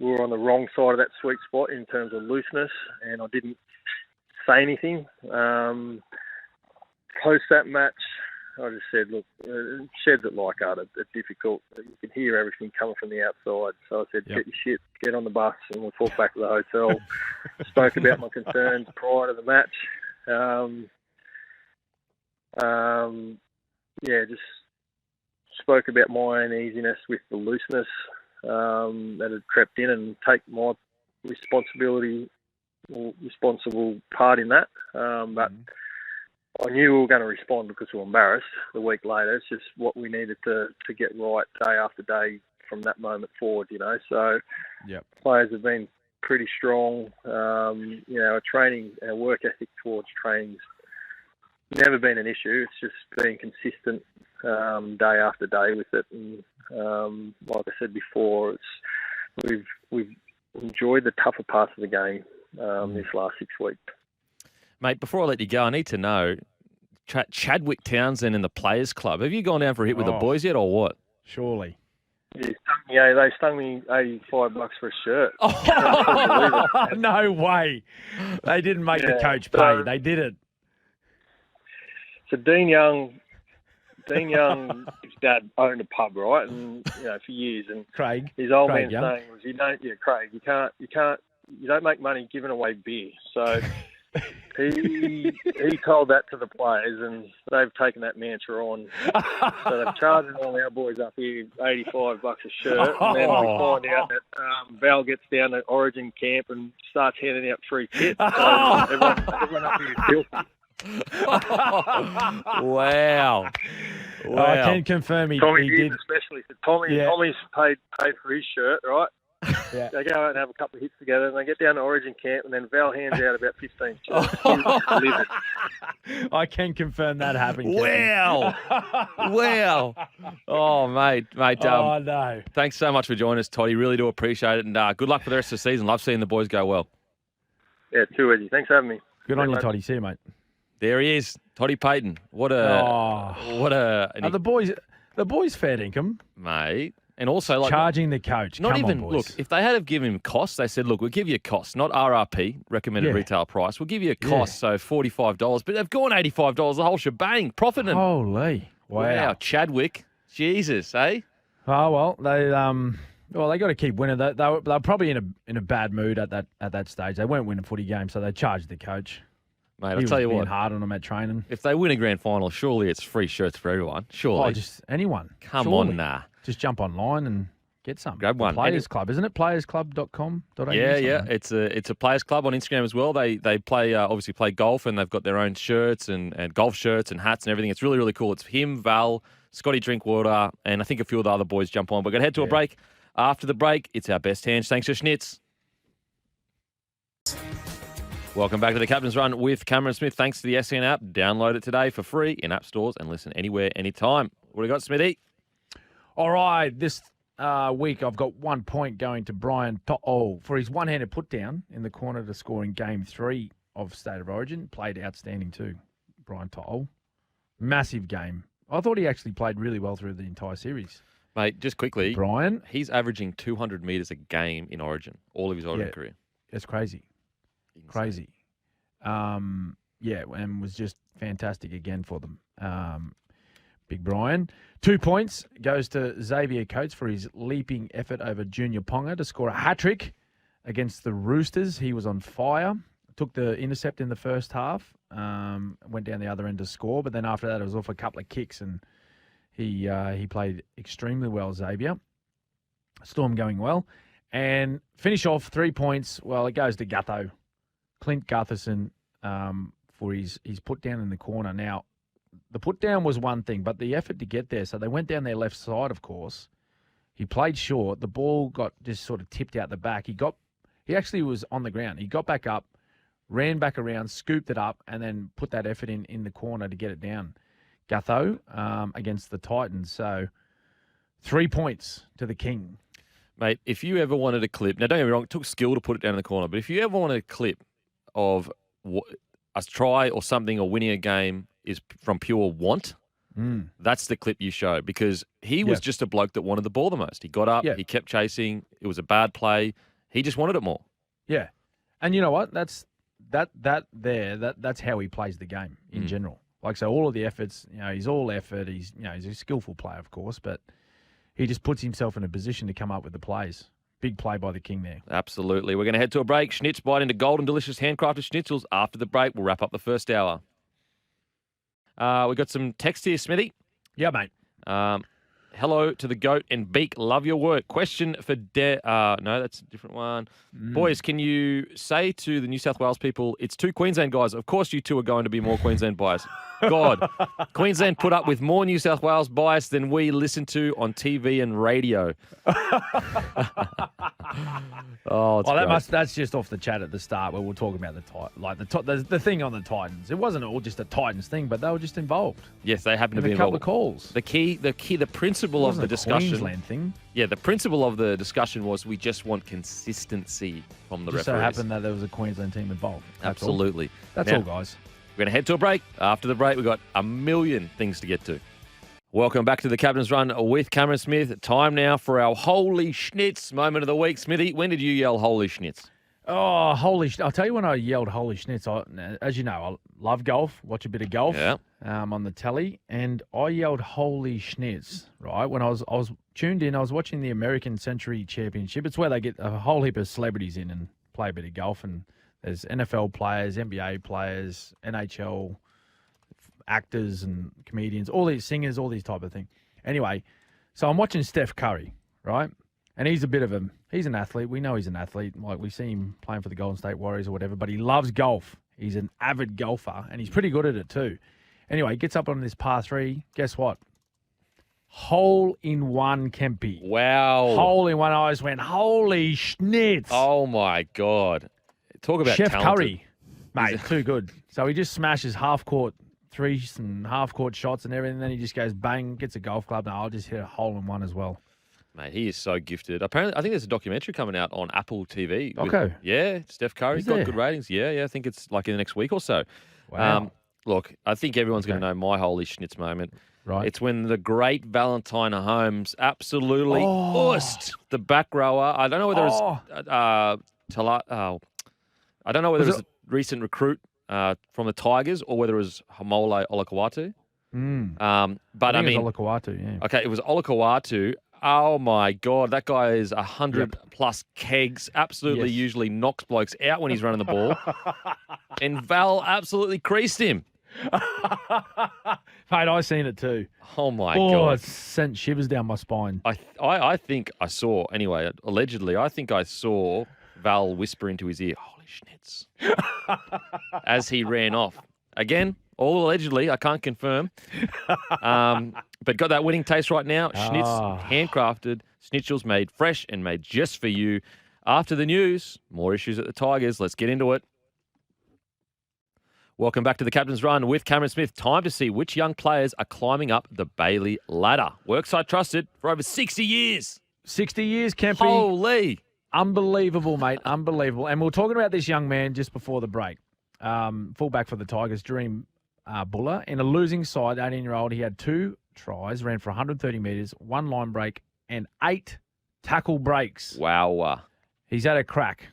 we were on the wrong side of that sweet spot in terms of looseness, and I didn't say anything. Post that match, I just said, look, sheds at Leichhardt are difficult. You can hear everything coming from the outside. So I said, Get your shit, get on the bus, and we'll talk back to the hotel. Spoke about my concerns prior to the match. Just spoke about my uneasiness with the looseness that had crept in, and take my responsible part in that. But I knew we were going to respond because we were embarrassed the week later. It's just what we needed to get right day after day from that moment forward, So players have been pretty strong. Our training, our work ethic towards training's never been an issue. It's just been consistent day after day with it. And like I said before, we've enjoyed the tougher parts of the game this last 6 weeks. Mate, before I let you go, I need to know, Chadwick Townsend and the Players Club, have you gone down for a hit with the boys yet, or what? Surely. Yeah, they stung me $85 for a shirt. Oh, no way. They didn't make the coach pay. They did it. So Dean Young's dad owned a pub, right? And for years, and Craig, his old Craig man saying was, Craig, you don't make money giving away beer. So he told that to the players, and they've taken that mantra on. So they've charged all our boys up here $85 a shirt, and then we find out that Val gets down to Origin camp and starts handing out free kits. So everyone up here is filthy. Wow. I can confirm he did. Especially, so Tommy's paid for his shirt, right? Yeah. They go out and have a couple of hits together, and they get down to Origin camp, and then Val hands out about 15 shirts. I can confirm that happened. Wow. Wow. Oh, mate. No. Thanks so much for joining us, Toddy. Really do appreciate it, and good luck for the rest of the season. Love seeing the boys go well. Yeah, too easy. Thanks for having me. Good on you, Toddy. See you, mate. There he is, Toddy Payten. Are the boys fair dinkum, mate? And also, charging the coach. Not Come even on, boys. look. If they had given him costs, they said, "Look, we'll give you a cost, not RRP, recommended retail price. We'll give you a cost, so $45." But they've gone $85, the whole shebang, profiting. Holy wow, Chadwick, Jesus, eh? Oh well, they got to keep winning. They're probably in a bad mood at that stage. They weren't winning footy games, so they charged the coach. Mate, I'll tell you what. Hard on them at training. If they win a grand final, surely it's free shirts for everyone. Surely. Oh, just anyone. Come on, nah. Just jump online and get some. Grab one. Players Club, isn't it? Playersclub.com.au. Yeah. It's a Players Club on Instagram as well. They play obviously play golf, and they've got their own shirts and golf shirts and hats and everything. It's really, really cool. It's him, Val, Scotty Drinkwater, and I think a few of the other boys jump on. We're going to head to a break. After the break, it's our best hands. Thanks to Schnitz. Welcome back to the Captain's Run with Cameron Smith. Thanks to the SEN app. Download it today for free in app stores and listen anywhere, anytime. What do you got, Smithy? All right, this week, I've got 1 point going to Brian To'o for his one-handed put-down in the corner to score in Game 3 of State of Origin. Played outstanding too, Brian To'o. Massive game. I thought he actually played really well through the entire series. Mate, just quickly, Brian, he's averaging 200 metres a game in Origin, all of his Origin Yeah. career. it's crazy. Insane. Crazy. Yeah, and was just fantastic again for them. Big Brian. 2 points goes to Xavier Coates for his leaping effort over Junior Ponga to score a hat-trick against the Roosters. He was on fire. Took the intercept in the first half. Went down the other end to score, but then after that it was off a couple of kicks, and he played extremely well, Xavier. Storm going well. And finish off 3 points. Well, it goes to Gutho. Clint Gutherson for his put down in the corner. Now, the put down was one thing, but the effort to get there. So they went down their left side, of course. He played short. The ball got just sort of tipped out the back. He actually was on the ground. He got back up, ran back around, scooped it up, and then put that effort in the corner to get it down. Gutho against the Titans. So 3 points to the King. Mate, if you ever wanted a clip, now don't get me wrong, it took skill to put it down in the corner, but if you ever wanted a clip of a try or something or winning a game is from pure want, that's the clip you show, because he was just a bloke that wanted the ball the most. He got up, he kept chasing, it was a bad play, he just wanted it more. Yeah. And you know what? That's how he plays the game in general. Like, so all of the efforts, he's all effort. He's a skillful player, of course, but he just puts himself in a position to come up with the plays. Big play by the King there. Absolutely. We're going to head to a break. Schnitz bite into golden, delicious handcrafted schnitzels. After the break, we'll wrap up the first hour. We got some text here, Smithy. Yeah, mate. Hello to the goat and beak. Love your work. Question for no, that's a different one. Boys, can you say to the New South Wales people, it's two Queensland guys. Of course you two are going to be more Queensland bias. God, Queensland put up with more New South Wales bias than we listen to on TV and radio. That's just off the chat at the start where we're talking about the thing on the Titans. It wasn't all just a Titans thing, but they were just involved. Yes, they happened to be a involved. couple of calls. The principle of the discussion. Queensland thing. Yeah, the principle of the discussion was we just want consistency from the Just referees. so happened that there was a Queensland team involved. That's all. Absolutely. That's Now, all, guys. We're going to head to a break. After the break, we've got a million things to get to. Welcome back to the Captain's Run with Cameron Smith. Time now for our Holy Schnitz moment of the week. Smithy, when did you yell Holy Schnitz? Oh, I'll tell you when I yelled Holy Schnitz. As you know, I love golf, watch a bit of golf on the telly, and I yelled Holy Schnitz, right? When I was tuned in, I was watching the American Century Championship. It's where they get a whole heap of celebrities in and play a bit of golf, and there's NFL players, NBA players, NHL actors and comedians, all these singers, all these type of thing. Anyway, so I'm watching Steph Curry, right? And he's an athlete. We know he's an athlete. Like, we see him playing for the Golden State Warriors or whatever, but he loves golf. He's an avid golfer, and he's pretty good at it too. Anyway, he gets up on this par 3. Guess what? Hole-in-one Kempy. Wow. Hole-in-one. I just went, holy schnitz. Oh, my God. Talk about Chef talented. Curry. Mate, too good. So he just smashes half-court threes and half-court shots and everything. Then he just goes bang, gets a golf club. Now I'll just hit a hole-in-one as well. Mate, he is so gifted. Apparently, I think there's a documentary coming out on Apple TV. Okay. Yeah, Steph Curry's got good ratings. Yeah, I think it's like in the next week or so. Wow. Look, I think everyone's going to know my Holy Schnitz moment. Right. It's when the great Valentine Holmes absolutely oosed the back rower. I don't know whether it's I don't know whether it was a recent recruit from the Tigers or whether it was Hamola Olakau'atu. But I mean, it was Olakau'atu, yeah. Okay, it was Olakau'atu. Oh my God, that guy is 100 plus kegs. Absolutely, usually knocks blokes out when he's running the ball. And Val absolutely creased him. Mate, I seen it too. Oh my God! It sent shivers down my spine. I think I saw, anyway, allegedly, I think I saw Val whisper into his ear, "Holy Schnitz," as he ran off. Again, all allegedly, I can't confirm. But got that winning taste right now. Schnitz, handcrafted, schnitzels made fresh and made just for you. After the news, more issues at the Tigers. Let's get into it. Welcome back to the Captain's Run with Cameron Smith. Time to see which young players are climbing up the Bailey ladder. Workside trusted for over 60 years. 60 years, Kempy. Holy. Unbelievable, mate. Unbelievable. And we were talking about this young man just before the break. Fullback for the Tigers, Dream Buller. In a losing side, 18-year-old, he had 2 tries, ran for 130 metres, 1 line break, and 8 tackle breaks. Wow. He's had a crack.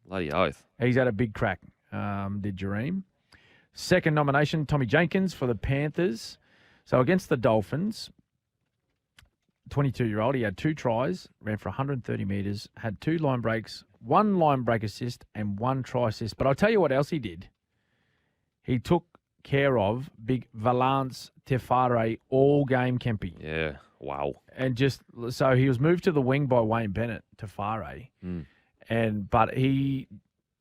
Bloody oath. He's had a big crack, did Jareem. Second nomination, Tommy Jenkins for the Panthers. So against the Dolphins, 22-year-old, he had 2 tries, ran for 130 metres, had 2 line breaks, 1 line break assist, and 1 try assist. But I'll tell you what else he did. He took care of big Valance Tefare all game, Kempy. Yeah. Wow. And so he was moved to the wing by Wayne Bennett, Tefare. But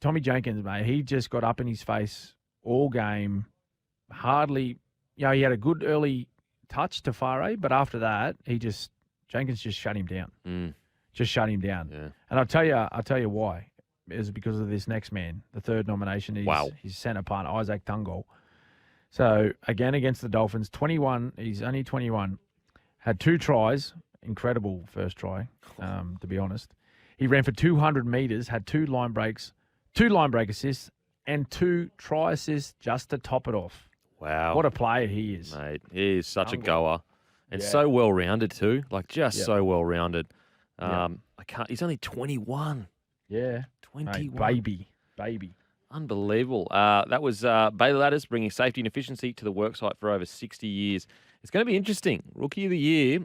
Tommy Jenkins, mate, he just got up in his face all game. Hardly, he had a good early touch to Tefare, but after that, Jenkins just shut him down. Just shut him down. Yeah. And I'll tell you why. It's because of this next man. The third nomination is his centre partner, Isaac Tungol. So again against the Dolphins, 21. He's only 21. Had 2 tries. Incredible first try, to be honest. He ran for 200 metres, had 2 line breaks, 2 line break assists, and 2 try assists just to top it off. Wow. What a player he is. Mate, he is such a goer. And Yeah. so well-rounded too. Like, just Yep. so well-rounded. Yep. He's only 21. Yeah. 21. Mate, baby. Unbelievable. That was Bailey Ladders bringing safety and efficiency to the worksite for over 60 years. It's going to be interesting. Rookie of the Year.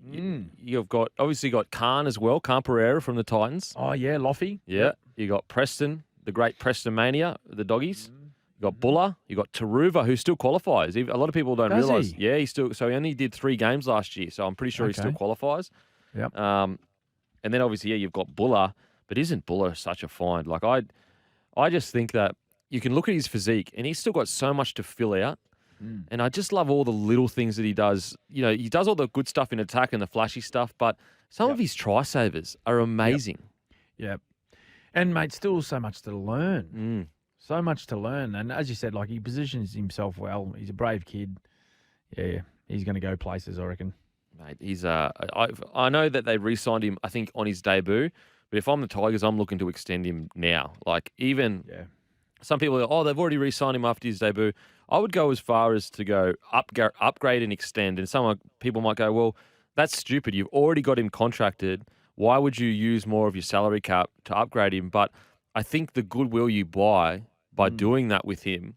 You've obviously got Khan as well, Khan Pereira from the Titans. Oh, yeah, Loffy. Yeah. You got Preston, the great Preston Mania, the Doggies. You got Buller. You got Taruva, who still qualifies. A lot of people don't Does realise. he? Yeah, he only did 3 games last year, so I'm pretty sure he still Okay. qualifies. Yep. And then obviously, you've got Buller, but isn't Buller such a find? Like, I just think that you can look at his physique, and he's still got so much to fill out. And I just love all the little things that he does. He does all the good stuff in attack and the flashy stuff, but some of his try savers are amazing. Yep. And, mate, still so much to learn. So much to learn. And as you said, like, he positions himself well. He's a brave kid. Yeah, he's going to go places, I reckon. Mate, he's I know that they re-signed him, I think, on his debut, but if I'm the Tigers, I'm looking to extend him now. Like, even some people are, they've already re-signed him after his debut. I would go as far as to go upgrade and extend. And some people might go, well, that's stupid. You've already got him contracted. Why would you use more of your salary cap to upgrade him? But I think the goodwill you buy by doing that with him,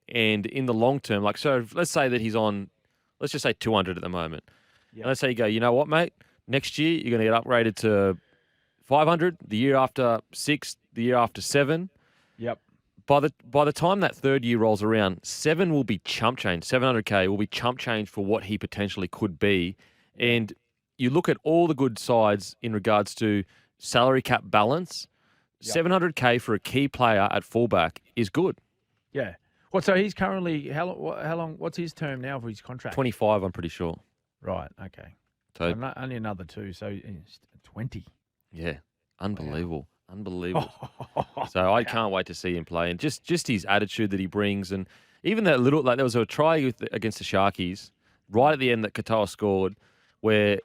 and in the long term, like, so let's say that he's on, let's just say 200 at the moment. And let's say you go, you know what, mate? Next year, you're going to get upgraded to 500, the year after 6, the year after 7. Yep. By the time that third year rolls around, 7 will be chump change. 700K will be chump change for what he potentially could be. And you look at all the good sides in regards to salary cap balance, 700K for a key player at fullback is good. Yeah. Well, so he's currently, how long, what's his term now for his contract? 25, I'm pretty sure. Right, okay. So, So only another 2, so it's 20. yeah, unbelievable. Unbelievable. So I can't wait to see him play, and just his attitude that he brings, and even that little, like, there was a try against the Sharkies right at the end that Katoa scored, where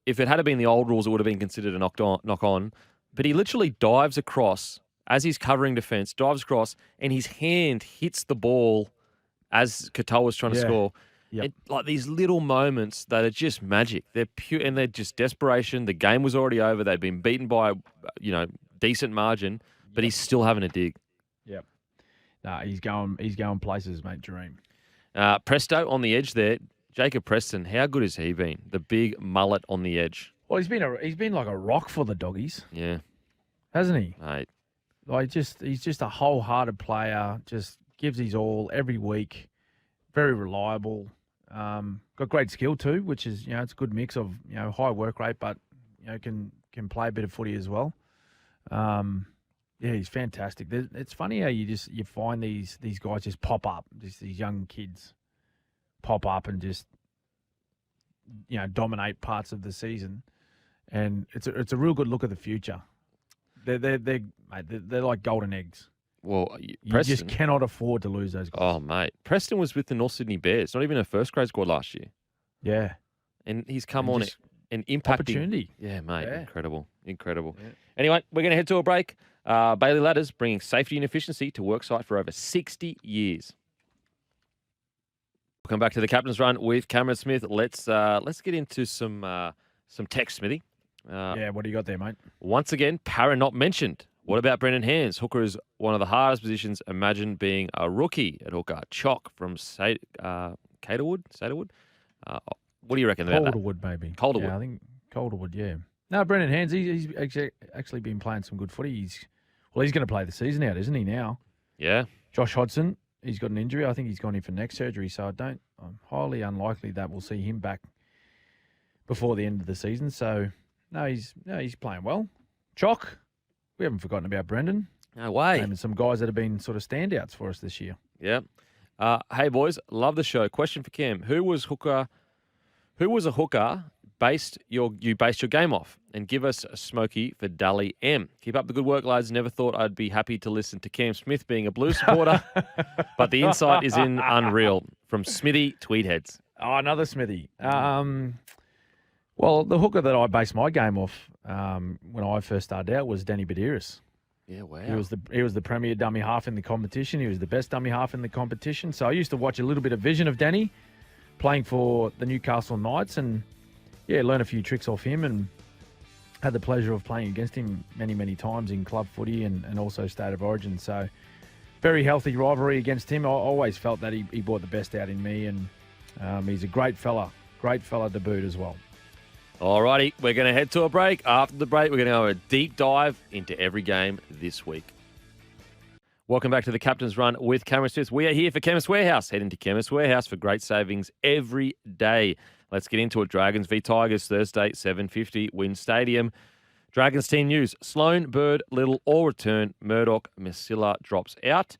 if it had been the old rules, it would have been considered a knock on. But he literally dives across as he's covering defence, dives across, and his hand hits the ball as Katoa was trying to score. Yep. Like, these little moments that are just magic. They're pure, and they're just desperation. The game was already over. They'd been beaten by, decent margin, but he's still having a dig. Yep. Nah, he's going places, mate. Dream. Presto on the edge there. Jacob Preston, how good has he been? The big mullet on the edge. Well, he's been like a rock for the Doggies, Yeah, hasn't he? mate. Like, he's just a wholehearted player. Just gives his all every week. Very reliable. Got great skill too, which is, it's a good mix of, high work rate, but can play a bit of footy as well. He's fantastic. It's funny how you find these guys just pop up, just these young kids pop up and just dominate parts of the season, and it's a real good look at the future. They're like golden eggs. Well, You Preston. just cannot afford to lose those guys. Oh, mate. Preston was with the North Sydney Bears, not even a first grade squad last year. Yeah. And he's come And on just and impacting. Opportunity. Yeah, mate. Yeah. Incredible. Yeah. Anyway, we're going to head to a break. Bailey Ladders bringing safety and efficiency to worksite for over 60 years. Welcome back to the Captain's Run with Cameron Smith. Let's get into some text, Smithy. What do you got there, mate? Once again, Para not mentioned. What about Brendan Hands? Hooker is one of the hardest positions. Imagine being a rookie at hooker. Chalk from Caterwood. What do you reckon about that? Calderwood, maybe. Calderwood. Yeah, I think Calderwood, yeah. No, Brendan Hands, he's actually been playing some good footy. He's going to play the season out, isn't he, now? Yeah. Josh Hodgson, he's got an injury. I think he's gone in for neck surgery, so I'm highly unlikely that we'll see him back before the end of the season. So, no, he's playing well. Chalk, we haven't forgotten about Brendan. No way. And some guys that have been sort of standouts for us this year. Yeah. Hey, boys, love the show. Question for Cam. Who was a hooker you based your game off? And give us a smoky for Dally M. Keep up the good work, lads. Never thought I'd be happy to listen to Cam Smith being a Blues supporter, but the insight is unreal. From Smithy Tweedheads. Oh, another Smithy. Well, the hooker that I based my game off when I first started out was Danny Badiris. Yeah, wow. He was the premier dummy half in the competition. He was the best dummy half in the competition. So I used to watch a little bit of vision of Danny playing for the Newcastle Knights and, learn a few tricks off him and had the pleasure of playing against him many, many times in club footy and also State of Origin. So very healthy rivalry against him. I always felt that he brought the best out in me and he's a great fella to boot as well. All righty, we're going to head to a break. After the break, we're going to go a deep dive into every game this week. Welcome back to the Captain's Run with Cameron Smith. We are here for Chemist Warehouse. Head into Chemist Warehouse for great savings every day. Let's get into it. Dragons v Tigers, Thursday, 7:50, Wynn Stadium. Dragons team news. Sloan, Bird, Little all return. Murdoch, Masilla drops out.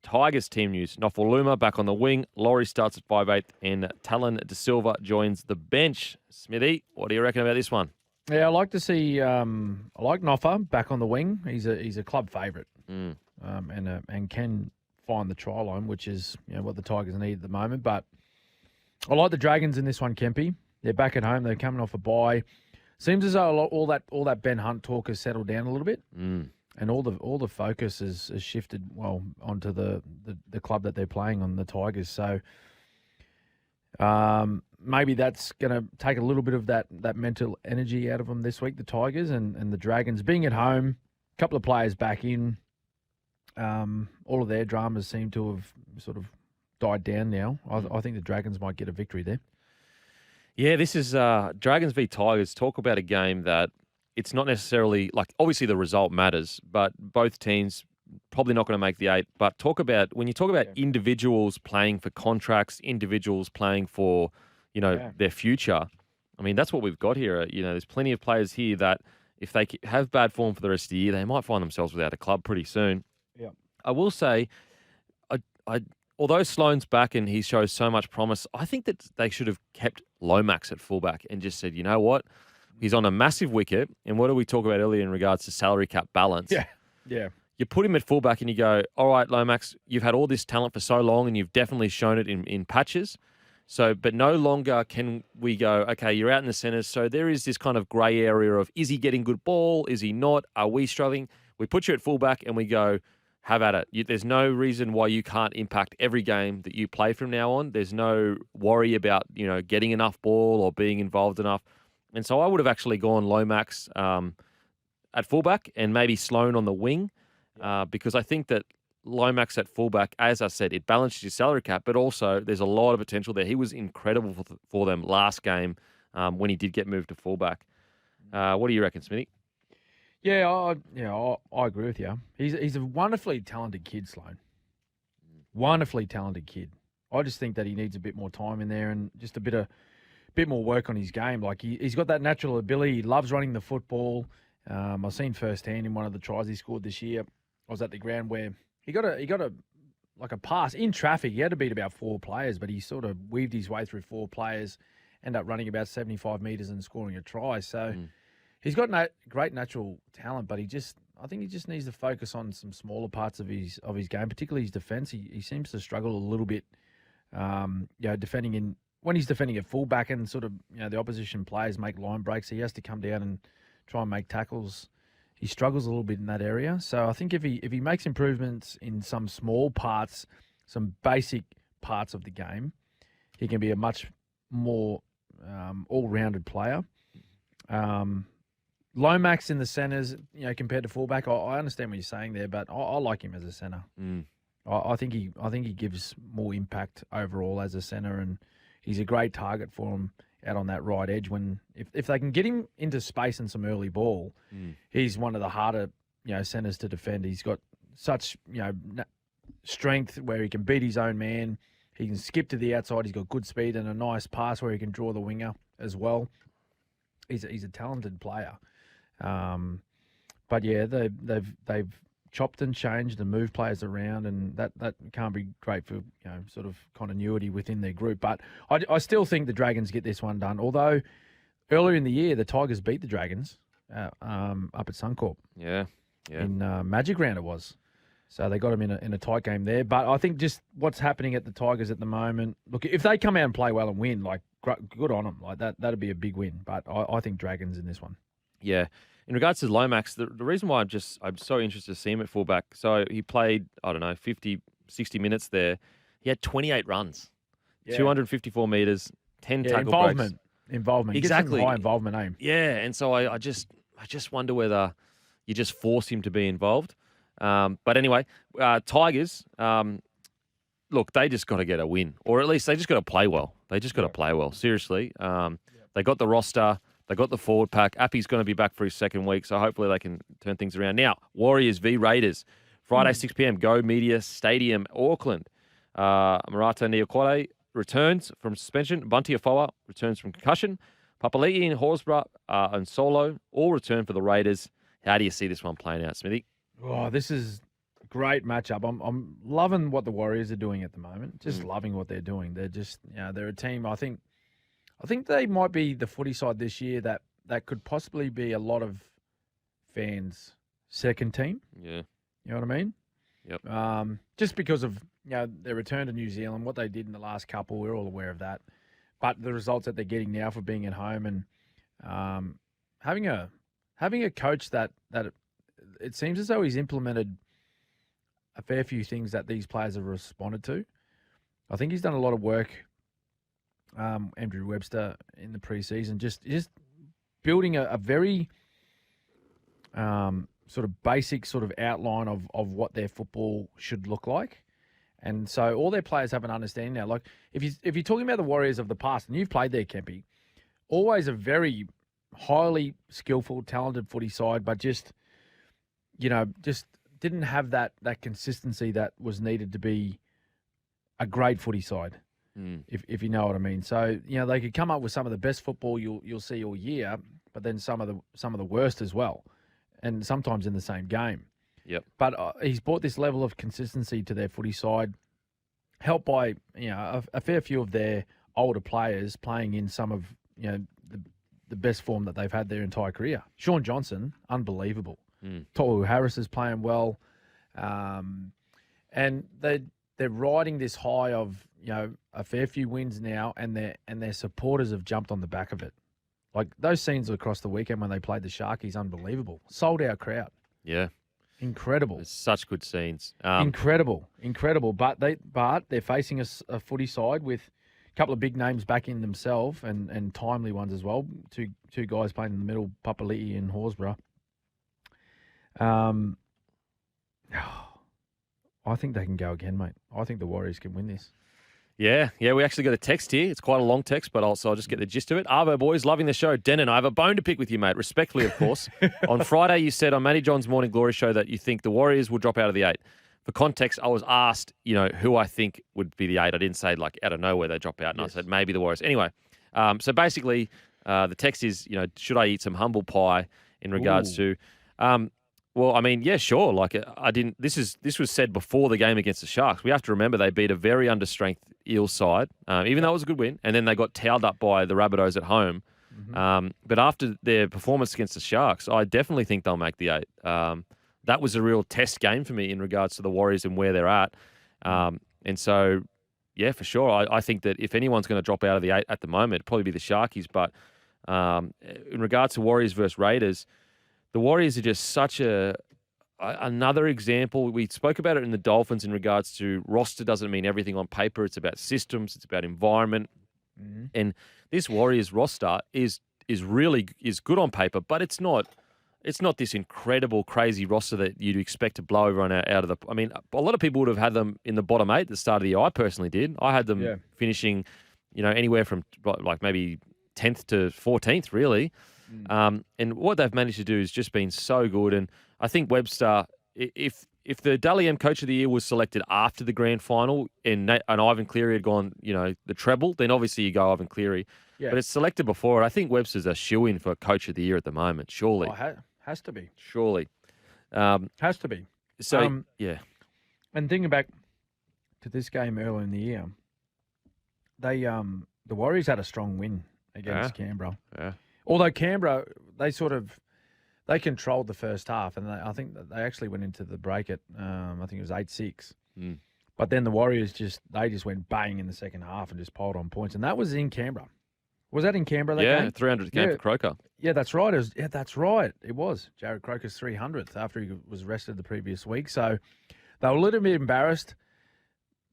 Tigers team news. Nofaluma back on the wing. Laurie starts at 5'8", and Talon De Silva joins the bench. Smithy, what do you reckon about this one? Yeah, I like to see. I like Noffa back on the wing. He's a club favourite, and can find the try line, which is what the Tigers need at the moment. But I like the Dragons in this one, Kempy. They're back at home. They're coming off a bye. Seems as though all that Ben Hunt talk has settled down a little bit. And all the focus has shifted onto the club that they're playing on, the Tigers. So maybe that's going to take a little bit of that mental energy out of them this week, the Tigers and the Dragons. Being at home, a couple of players back in, all of their dramas seem to have sort of died down now. I think the Dragons might get a victory there. Yeah, this is Dragons v Tigers. Talk about a game that it's not necessarily obviously the result matters, but both teams probably not going to make the 8. But when you talk about individuals playing for contracts, individuals playing for, their future. I mean, that's what we've got here. There's plenty of players here that if they have bad form for the rest of the year, they might find themselves without a club pretty soon. Yeah. I will say, although Sloan's back and he shows so much promise, I think that they should have kept Lomax at fullback and just said, you know what? He's on a massive wicket. And what did we talk about earlier in regards to salary cap balance? Yeah. You put him at fullback and you go, all right, Lomax, you've had all this talent for so long and you've definitely shown it in patches. So, but no longer can we go, okay, you're out in the centres. So there is this kind of grey area of, is he getting good ball? Is he not? Are we struggling? We put you at fullback and we go, have at it. There's no reason why you can't impact every game that you play from now on. There's no worry about, getting enough ball or being involved enough. And so I would have actually gone Lomax at fullback and maybe Sloan on the wing because I think that Lomax at fullback, as I said, it balances your salary cap, but also there's a lot of potential there. He was incredible for them last game when he did get moved to fullback. What do you reckon, Smithy? Yeah, I agree with you. He's a wonderfully talented kid, Sloan. Wonderfully talented kid. I just think that he needs a bit more time in there and just a bit more work on his game. Like he's got that natural ability. He loves running the football. I've seen firsthand in one of the tries he scored this year. I was at the ground where he got a pass in traffic. He had to beat about 4 players, but he sort of weaved his way through 4 players, ended up running about 75 metres and scoring a try. So. He's got great natural talent, but I think he just needs to focus on some smaller parts of his game, particularly his defence. He seems to struggle a little bit, defending in when he's defending a fullback and sort of, the opposition players make line breaks, he has to come down and try and make tackles. He struggles a little bit in that area. So I think if he makes improvements in some small parts, some basic parts of the game, he can be a much more all-rounded player. Lomax in the centres, compared to fullback, I understand what you're saying there, but I like him as a centre. I think he gives more impact overall as a centre, and he's a great target for him out on that right edge. When if they can get him into space and some early ball, he's one of the harder centres to defend. He's got such strength where he can beat his own man. He can skip to the outside. He's got good speed and a nice pass where he can draw the winger as well. He's a talented player. But yeah, they've chopped and changed and moved players around, and that can't be great for sort of continuity within their group. But I still think the Dragons get this one done. Although earlier in the year the Tigers beat the Dragons up at Suncorp. Yeah. In Magic Round it was. So they got them in a tight game there. But I think just what's happening at the Tigers at the moment, look, if they come out and play well and win, like good on them, like that'd be a big win. But I think Dragons in this one. Yeah. In regards to Lomax, the reason why I'm so interested to see him at fullback, so he played, 50, 60 minutes there. He had 28 runs, 254 metres, 10 tackle breaks. Involvement. Exactly. Get some high involvement aim. Yeah, and so I just wonder whether you just force him to be involved. But anyway, Tigers, look, they just got to get a win, or at least they just got to play well. They just got to play well, seriously. They got the roster. They got the forward pack. Appy's going to be back for his second week, so hopefully they can turn things around. Now, Warriors v Raiders, Friday, 6 p.m, Go Media Stadium, Auckland. Marata Niokore returns from suspension. Bunty Afoa returns from concussion. Papali'i and Horsburgh and Solo all return for the Raiders. How do you see this one playing out, Smithy? Oh, this is a great matchup. I'm loving what the Warriors are doing at the moment. Just loving what they're doing. They're just, they're a team. I think they might be the footy side this year that could possibly be a lot of fans' second team. Yeah. You know what I mean? Yep. Just because of their return to New Zealand, what they did in the last couple, we're all aware of that. But the results that they're getting now for being at home and having a coach that it seems as though he's implemented a fair few things that these players have responded to. I think he's done a lot of work. Andrew Webster in the preseason, just building a very sort of basic sort of outline of what their football should look like. And so all their players have an understanding now. Like if you're talking about the Warriors of the past, and you've played there, Kempy, always a very highly skillful, talented footy side, but just didn't have that consistency that was needed to be a great footy side. If you know what I mean. So they could come up with some of the best football you'll see all year, but then some of the worst as well, and sometimes in the same game. Yep. But he's brought this level of consistency to their footy side, helped by a fair few of their older players playing in some of the best form that they've had their entire career. Sean Johnson, unbelievable. Tohu Harris is playing well, and they're riding this high of a fair few wins now, and their supporters have jumped on the back of it. Like those scenes across the weekend when they played the Sharkies, unbelievable. Sold out crowd. Yeah. Incredible. It's such good scenes. Incredible. But they're facing a footy side with a couple of big names back in themselves and timely ones as well. Two guys playing in the middle, Papali'i and Horsburgh. I think they can go again, mate. I think the Warriors can win this. Yeah, we actually got a text here. It's quite a long text, but I'll just get the gist of it. Arvo boys, loving the show. Denon, I have a bone to pick with you, mate. Respectfully, of course. On Friday, you said on Matty John's Morning Glory show that you think the Warriors will drop out of the 8. For context, I was asked, who I think would be the 8. I didn't say like out of nowhere they drop out, and yes. I said maybe the Warriors. Anyway, so basically, the text is, should I eat some humble pie in regards to. Well, I mean, yeah, sure. Like I didn't. This was said before the game against the Sharks. We have to remember they beat a very understrength Eels side, even though it was a good win, and then they got towed up by the Rabbitohs at home. Mm-hmm. But after their performance against the Sharks, I definitely think they'll make the 8. That was a real test game for me in regards to the Warriors and where they're at. And so, Yeah, for sure. I think that if anyone's going to drop out of the 8 at the moment, it'd probably be the Sharkies. But in regards to Warriors versus Raiders, the Warriors are just such another example. We spoke about it in the Dolphins in regards to roster doesn't mean everything on paper. It's about systems. It's about environment. Mm-hmm. And this Warriors roster is good on paper, but it's not this incredible, crazy roster that you'd expect to blow everyone out of the. I mean, a lot of people would have had them in the bottom 8 at the start of the year. I personally did. I had them finishing, anywhere from like maybe 10th to 14th, really. And what they've managed to do has just been so good. And I think Webster, if the Dally M Coach of the Year was selected after the grand final and Ivan Cleary had gone, the treble, then obviously you go Ivan Cleary. Yeah. But it's selected before, and I think Webster's a shoo-in for Coach of the Year at the moment, surely. Oh, has to be. Surely. Has to be. So, yeah. And thinking back to this game earlier in the year, they the Warriors had a strong win against Canberra. Yeah. Although Canberra, they controlled the first half, and I think that they actually went into the break at I think it was 8-6. Mm. But then the Warriors just went bang in the second half and just piled on points, and that was in Canberra. Was that in Canberra? That game? 300 game for Croker. Yeah, that's right. That's right. It was Jared Croker's 300th after he was rested the previous week. So they were a little bit embarrassed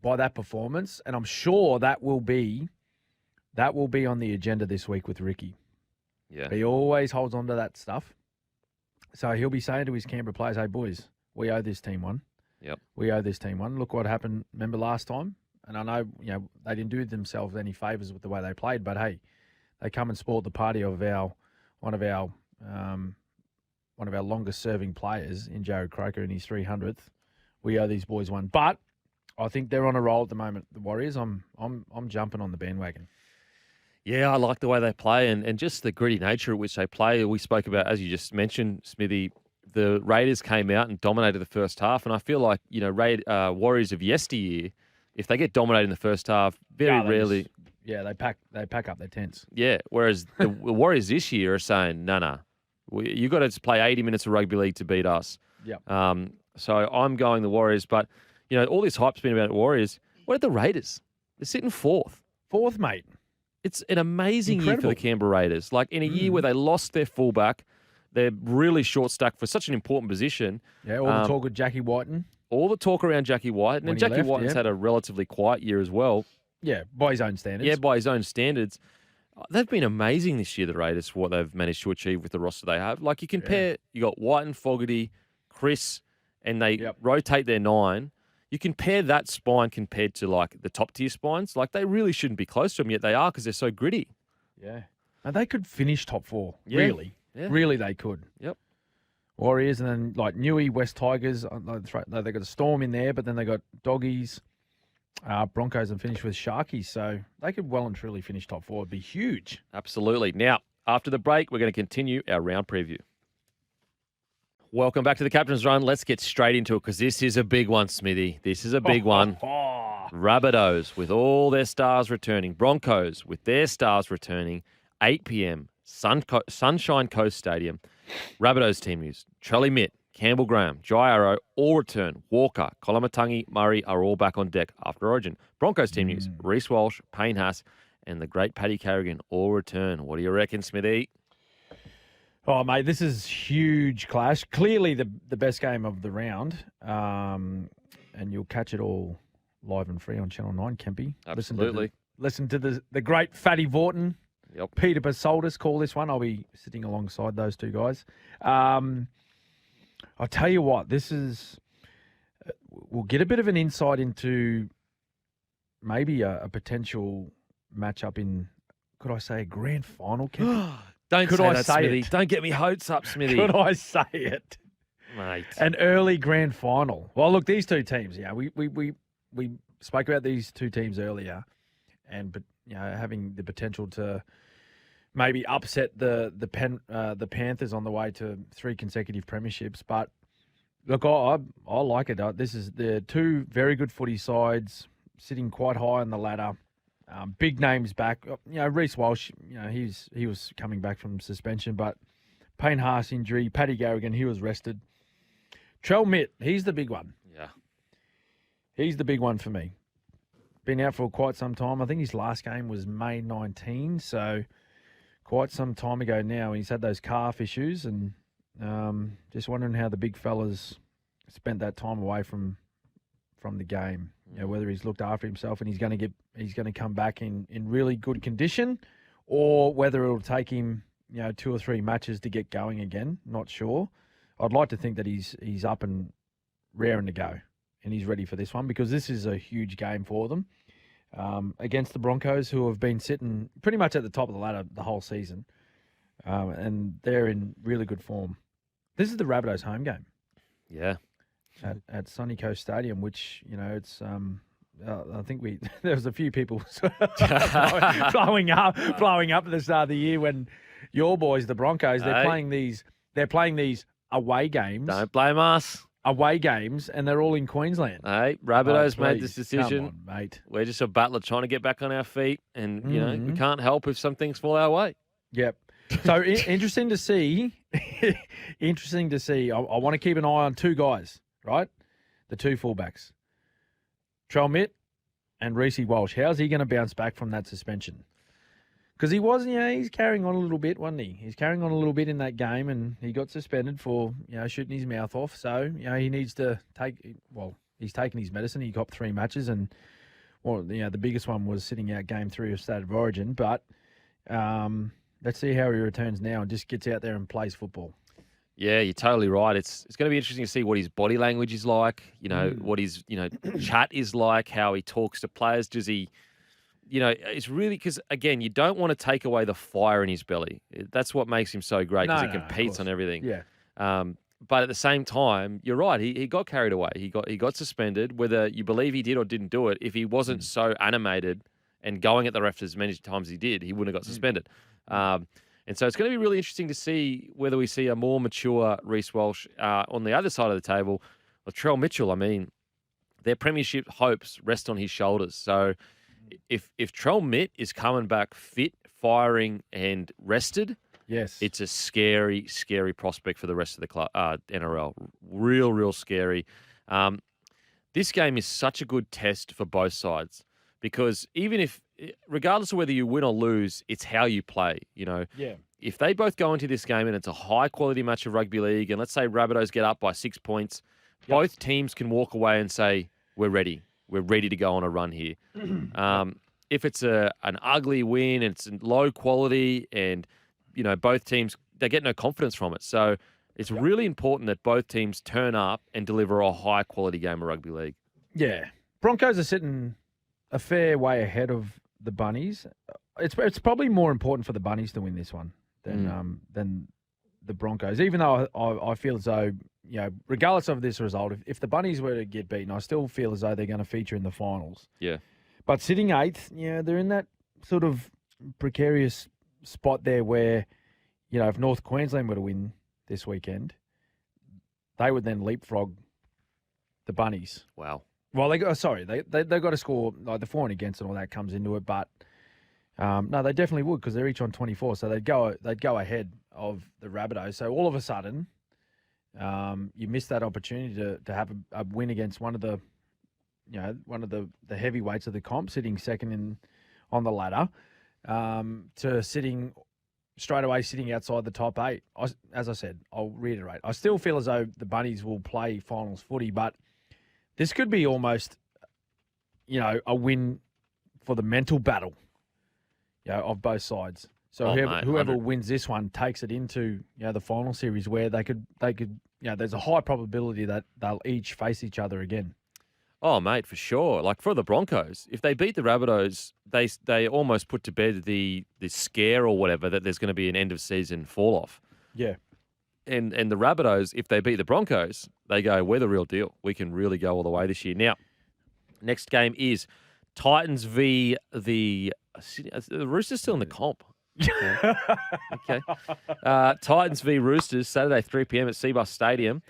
by that performance, and I'm sure that will be on the agenda this week with Ricky. Yeah. He always holds on to that stuff. So he'll be saying to his Canberra players, "Hey boys, we owe this team one. Yep. We owe this team one. Look what happened. Remember last time? And I know they didn't do themselves any favors with the way they played, but hey, they come and spoiled the party of one of our longest serving players in Jared Croker in his 300th. We owe these boys one, but I think they're on a roll at the moment. The Warriors, I'm jumping on the bandwagon. Yeah, I like the way they play and just the gritty nature at which they play. We spoke about, as you just mentioned, Smithy, the Raiders came out and dominated the first half, and I feel like Warriors of yesteryear, if they get dominated in the first half, very rarely. They pack up their tents. Yeah, whereas the Warriors this year are saying, no, you got to just play 80 minutes of rugby league to beat us. Yep. So I'm going the Warriors, but all this hype's been about the Warriors. What are the Raiders? They're sitting fourth. Fourth, mate. It's an amazing year for the Canberra Raiders. Like in a year where they lost their fullback, they're really short-stacked for such an important position. Yeah, all the talk of Jackie Whiten. All the talk around Jackie Whiten. And Jackie Whiten's had a relatively quiet year as well. Yeah, by his own standards. Yeah, by his own standards. They've been amazing this year, the Raiders, for what they've managed to achieve with the roster they have. Like you compare, you got Whiten, Fogarty, Chris, and they rotate their 9. You compare that spine compared to like the top tier spines, like they really shouldn't be close to them, yet they are because they're so gritty. Yeah. And they could finish top 4. Yeah. Really. Yeah. Really they could. Yep. Warriors and then like Newey, West Tigers, they got a Storm in there, but then they got Doggies, Broncos and finish with Sharkies. So they could well and truly finish top 4. It'd be huge. Absolutely. Now, after the break, we're going to continue our round preview. Welcome back to the Captain's Run. Let's get straight into it because this is a big one, Smithy. This is a big one. Rabbitohs with all their stars returning. Broncos with their stars returning. 8 p.m. Sunshine Coast Stadium. Rabbitohs team news. Charlie Mitt, Campbell Graham, Jai Arrow all return. Walker, Koloamatangi, Murray are all back on deck after Origin. Broncos team news. Reece Walsh, Payne Haas, and the great Paddy Carrigan all return. What do you reckon, Smithy? Oh, mate, this is huge clash. Clearly the best game of the round. And you'll catch it all live and free on Channel 9, Kempy. Absolutely. Listen to the great Fatty Vorton. Yep. Peter Basoldis call this one. I'll be sitting alongside those two guys. I'll tell you what, this is... We'll get a bit of an insight into maybe a potential matchup in, could I say, a grand final, Kempy? Don't Could say I that, say Smithy. it? Don't get me hopes up, Smithy. Could I say it? Mate. An early grand final. Well, look, these two teams, we spoke about these two teams earlier, and having the potential to maybe upset the Panthers on the way to 3 consecutive premierships. But look, I like it. This is the two very good footy sides sitting quite high on the ladder. Big names back. Reece Walsh, he was coming back from suspension, but Payne Haas injury, Paddy Carrigan, he was rested. Trell Mitt, he's the big one. Yeah. He's the big one for me. been out for quite some time. I think his last game was May 19, so quite some time ago now. He's had those calf issues, and just wondering how the big fella's spent that time away from the game. Whether he's looked after himself and he's going to come back in really good condition, or whether it'll take him 2 or 3 matches to get going again. Not sure. I'd like to think that he's up and raring to go, and he's ready for this one, because this is a huge game for them against the Broncos, who have been sitting pretty much at the top of the ladder the whole season, and they're in really good form. This is the Rabbitohs home game. Yeah. At Sunny Coast Stadium, which it's I think there was a few people blowing up at the start of the year when your boys, the Broncos, they're playing these away games. Don't blame us. Away games, and they're all in Queensland. Hey, Rabbitohs made this Please, decision. come on, mate. We're just a battler trying to get back on our feet, and we can't help if some things fall our way. Yep. So interesting to see. Interesting to see. I want to keep an eye on 2 guys, right? The 2 fullbacks, Trell Mitt and Reece Walsh. How's he going to bounce back from that suspension? Because he was, he's carrying on a little bit, wasn't he? He's carrying on a little bit in that game, and he got suspended for, shooting his mouth off. So, he needs to he's taken his medicine. He got 3 matches, and, the biggest one was sitting out game 3 of State of Origin. But let's see how he returns now and just gets out there and plays football. Yeah, you're totally right. It's going to be interesting to see what his body language is like, what his, chat is like, how he talks to players. Does he, it's really because, again, you don't want to take away the fire in his belly. That's what makes him so great, because he competes on everything. Yeah. But at the same time, you're right. He got carried away. He got suspended. Whether you believe he did or didn't do it, if he wasn't so animated and going at the refs as many times as he did, he wouldn't have got suspended. And so it's going to be really interesting to see whether we see a more mature Reece Walsh on the other side of the table. Latrell Mitchell, their premiership hopes rest on his shoulders. So if Trell Mitt is coming back fit, firing, and rested, yes, it's a scary, scary prospect for the rest of the NRL. Real scary. This game is such a good test for both sides, because regardless of whether you win or lose, it's how you play. Yeah. If they both go into this game and it's a high quality match of rugby league, and let's say Rabbitohs get up by 6 points, both teams can walk away and say, we're ready. We're ready to go on a run here. If it's an ugly win, and it's low quality, and both teams, they get no confidence from it. So it's really important that both teams turn up and deliver a high quality game of rugby league. Yeah. Broncos are sitting a fair way ahead of the Bunnies. It's probably more important for the Bunnies to win this one than the Broncos. Even though I feel as though, regardless of this result, if the Bunnies were to get beaten, I still feel as though they're going to feature in the finals. Yeah. But sitting 8th, they're in that sort of precarious spot there where, if North Queensland were to win this weekend, they would then leapfrog the Bunnies. Wow. Well, they got to score, like the for and against and all that comes into it, but no, they definitely would, because they're each on 24, so they'd go ahead of the Rabbitohs. So all of a sudden, you miss that opportunity to have a win against one of the heavyweights of the comp, sitting second on the ladder, to sitting outside the top 8. As I said, I'll reiterate, I still feel as though the Bunnies will play finals footy, but this could be almost, a win for the mental battle, of both sides. So whoever wins this one takes it into, the final series, where they could, there's a high probability that they'll each face each other again. Oh, mate, for sure. Like, for the Broncos, if they beat the Rabbitohs, they almost put to bed the scare or whatever that there's going to be an end of season fall off. Yeah. And the Rabbitohs, if they beat the Broncos, they go, we're the real deal. We can really go all the way this year. Now, next game is Titans v. the Roosters still in the comp. Okay. Titans v. Roosters, Saturday, 3 p.m. at Cbus Stadium.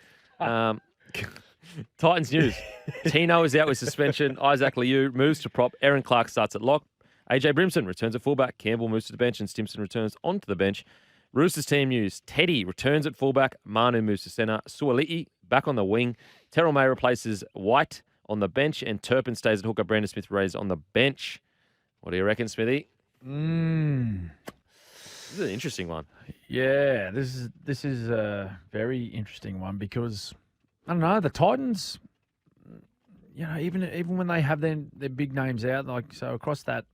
Titans news. Tino is out with suspension. Isaac Liu moves to prop. Aaron Clark starts at lock. AJ Brimson returns at fullback. Campbell moves to the bench, and Stimson returns onto the bench. Roosters team news. Teddy returns at fullback. Manu moves to centre. Suoli'i back on the wing. Terrell May replaces White. on the bench, and Turpin stays at hooker. Brandon Smith-Ray's on the bench. What do you reckon, Smithy? This is an interesting one. Yeah, this is a very interesting one because I don't know, the Titans, even when they have their big names out, like so across that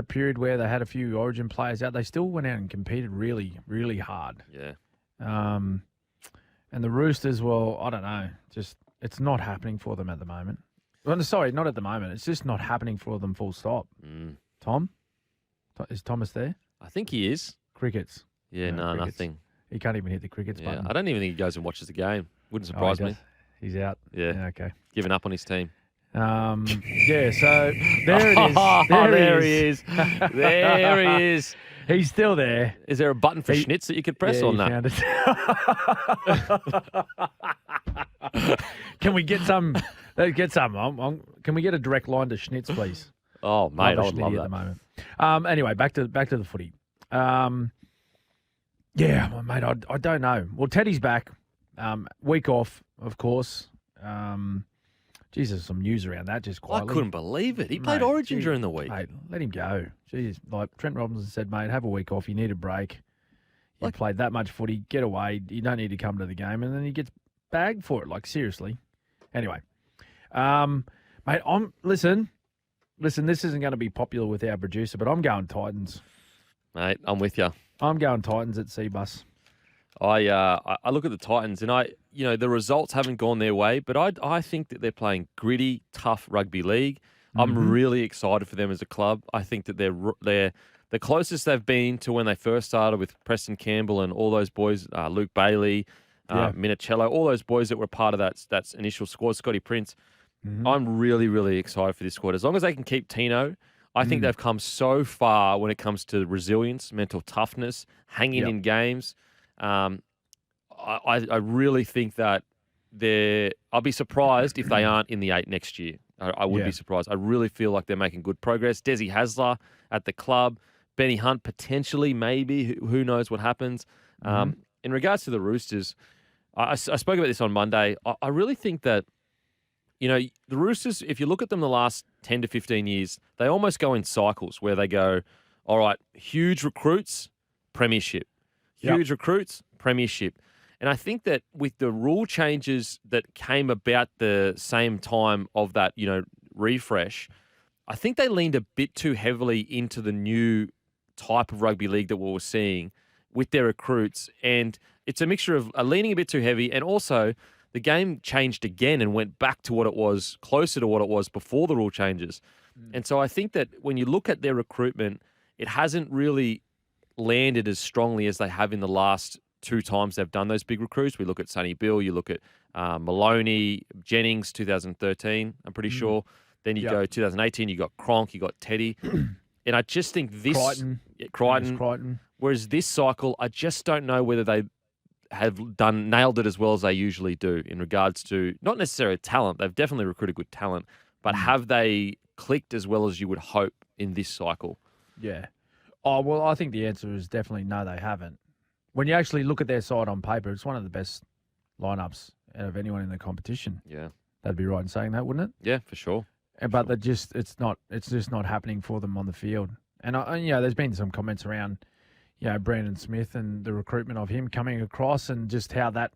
period where they had a few Origin players out, they still went out and competed really, really hard. Yeah. And the Roosters, well, I don't know, just it's not happening for them at the moment. Well, sorry, not at the moment. It's just not happening for them. Full stop. Tom, is Thomas there? I think he is. Crickets. Yeah, no, crickets. nothing. He can't even hit the crickets Yeah, button. I don't even think he goes and watches the game. Wouldn't surprise me. He's out. Yeah. Okay. Giving up on his team. Yeah. So there it is. There he is. There he is. He's still there. Is there a button for Schnitz that you could press Yeah, or he no? found it. Can we get some? Get some. Can we get a direct line to Schnitz, please? Oh, mate, I would love Schnitty that. at the moment. Anyway, back to the footy. Yeah, well, mate, I don't know. Well, Teddy's back. Week off, of course. Jesus, some news around that just I quietly. couldn't believe it. He played Mate, Origin gee, during the week. Mate, let him go. Jeez, like Trent Robinson said, mate, have a week off. You need a break. You played that much footy. Get away. You don't need to come to the game. And then he gets bagged for it. Like, seriously. Anyway. Mate, listen, this isn't going to be popular with our producer, but I'm going Titans. Mate, I'm with you. I'm going Titans at Seabus. I look at the Titans and the results haven't gone their way, but I think that they're playing gritty, tough rugby league. I'm really excited for them as a club. I think that they're the closest they've been to when they first started with Preston Campbell and all those boys, Luke Bailey, Minicello, all those boys that were part of that initial squad, Scotty Prince. I'm really, really excited for this squad. As long as they can keep Tino, I think they've come so far when it comes to resilience, mental toughness, hanging in games. I really think that I'll be surprised if they aren't in the 8 next year. I would be surprised. I really feel like they're making good progress. Desi Hasler at the club, Benny Hunt potentially, maybe. Who knows what happens? In regards to the Roosters, I spoke about this on Monday. I really think that, the Roosters, if you look at them the last 10 to 15 years, they almost go in cycles where they go, all right, huge recruits, premiership. Huge recruits, premiership. And I think that with the rule changes that came about the same time of that, refresh, I think they leaned a bit too heavily into the new type of rugby league that we were seeing with their recruits. And it's a mixture of leaning a bit too heavy, and also the game changed again and went back to what it was, closer to what it was before the rule changes. And so I think that when you look at their recruitment, it hasn't really landed as strongly as they have in the last 2 times they've done those big recruits. We look at Sonny Bill, you look at Maloney, Jennings, 2013, I'm pretty sure. Then you go 2018, you got Cronk, you got Teddy. And I just think this... Crichton. Whereas this cycle, I just don't know whether they have nailed it as well as they usually do in regards to, not necessarily talent, they've definitely recruited good talent, but have they clicked as well as you would hope in this cycle? Yeah. Oh, well, I think the answer is definitely no, they haven't. When you actually look at their side on paper, it's one of the best lineups out of anyone in the competition. Yeah. That'd be right in saying that, wouldn't it? Yeah, for sure. But it's just not happening for them on the field. And there's been some comments around, Brandon Smith and the recruitment of him coming across, and just how that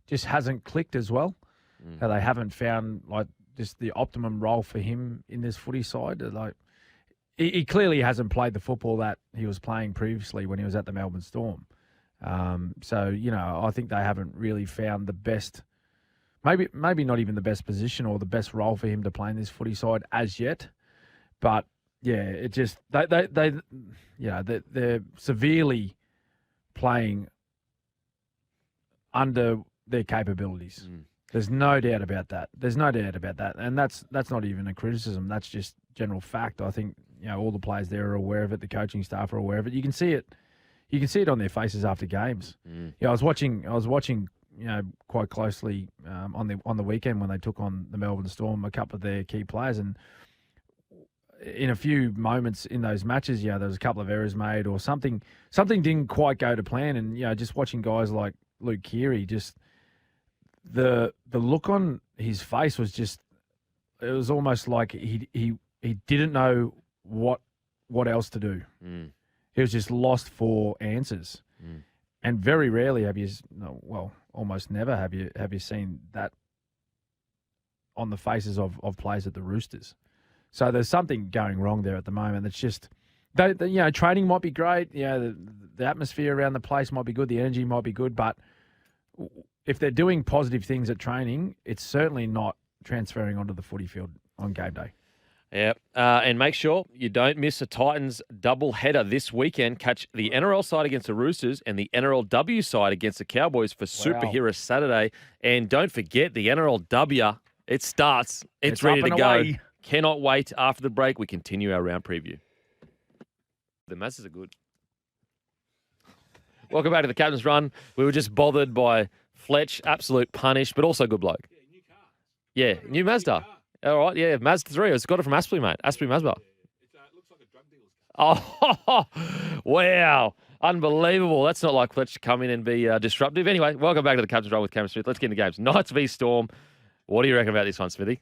just hasn't clicked as well. How they haven't found just the optimum role for him in this footy side. He clearly hasn't played the football that he was playing previously when he was at the Melbourne Storm. So I think they haven't really found the best, maybe not even the best position or the best role for him to play in this footy side as yet. But yeah, it just they're severely playing under their capabilities. There's no doubt about that. And that's not even a criticism. That's just general fact. I think, all the players there are aware of it. The coaching staff are aware of it. You can see it. You can see it on their faces after games. I was watching, quite closely on the weekend when they took on the Melbourne Storm, a couple of their key players, and in a few moments in those matches, there was a couple of errors made or something didn't quite go to plan. And, just watching guys like Luke Keary, just the look on his face was just it was almost like he didn't know what else to do. Mm. He was just lost for answers. Mm. And very rarely have you, almost never have you seen that on the faces of players at the Roosters. So there's something going wrong there at the moment. It's just, training might be great. The atmosphere around the place might be good. The energy might be good. But if they're doing positive things at training, it's certainly not transferring onto the footy field on game day. Yeah, and make sure you don't miss a Titans double header this weekend. Catch the NRL side against the Roosters and the NRLW side against the Cowboys for Superhero Saturday. And don't forget the NRLW. It starts. It's ready to go. Away. Cannot wait. After the break, we continue our round preview. The Mazzas are good. Welcome back to the Captain's Run. We were just bothered by Fletch, absolute punish, but also good bloke. Yeah, new Mazda. All right, yeah, Mazda 3. It's got it from Aspley, mate. Aspley Mazda. It looks like a drug dealer's car. Oh, wow. Unbelievable. That's not like Fletch to come in and be disruptive. Anyway, welcome back to the Captain's Run with Cameron Smith. Let's get into games. Knights v Storm. What do you reckon about this one, Smithy?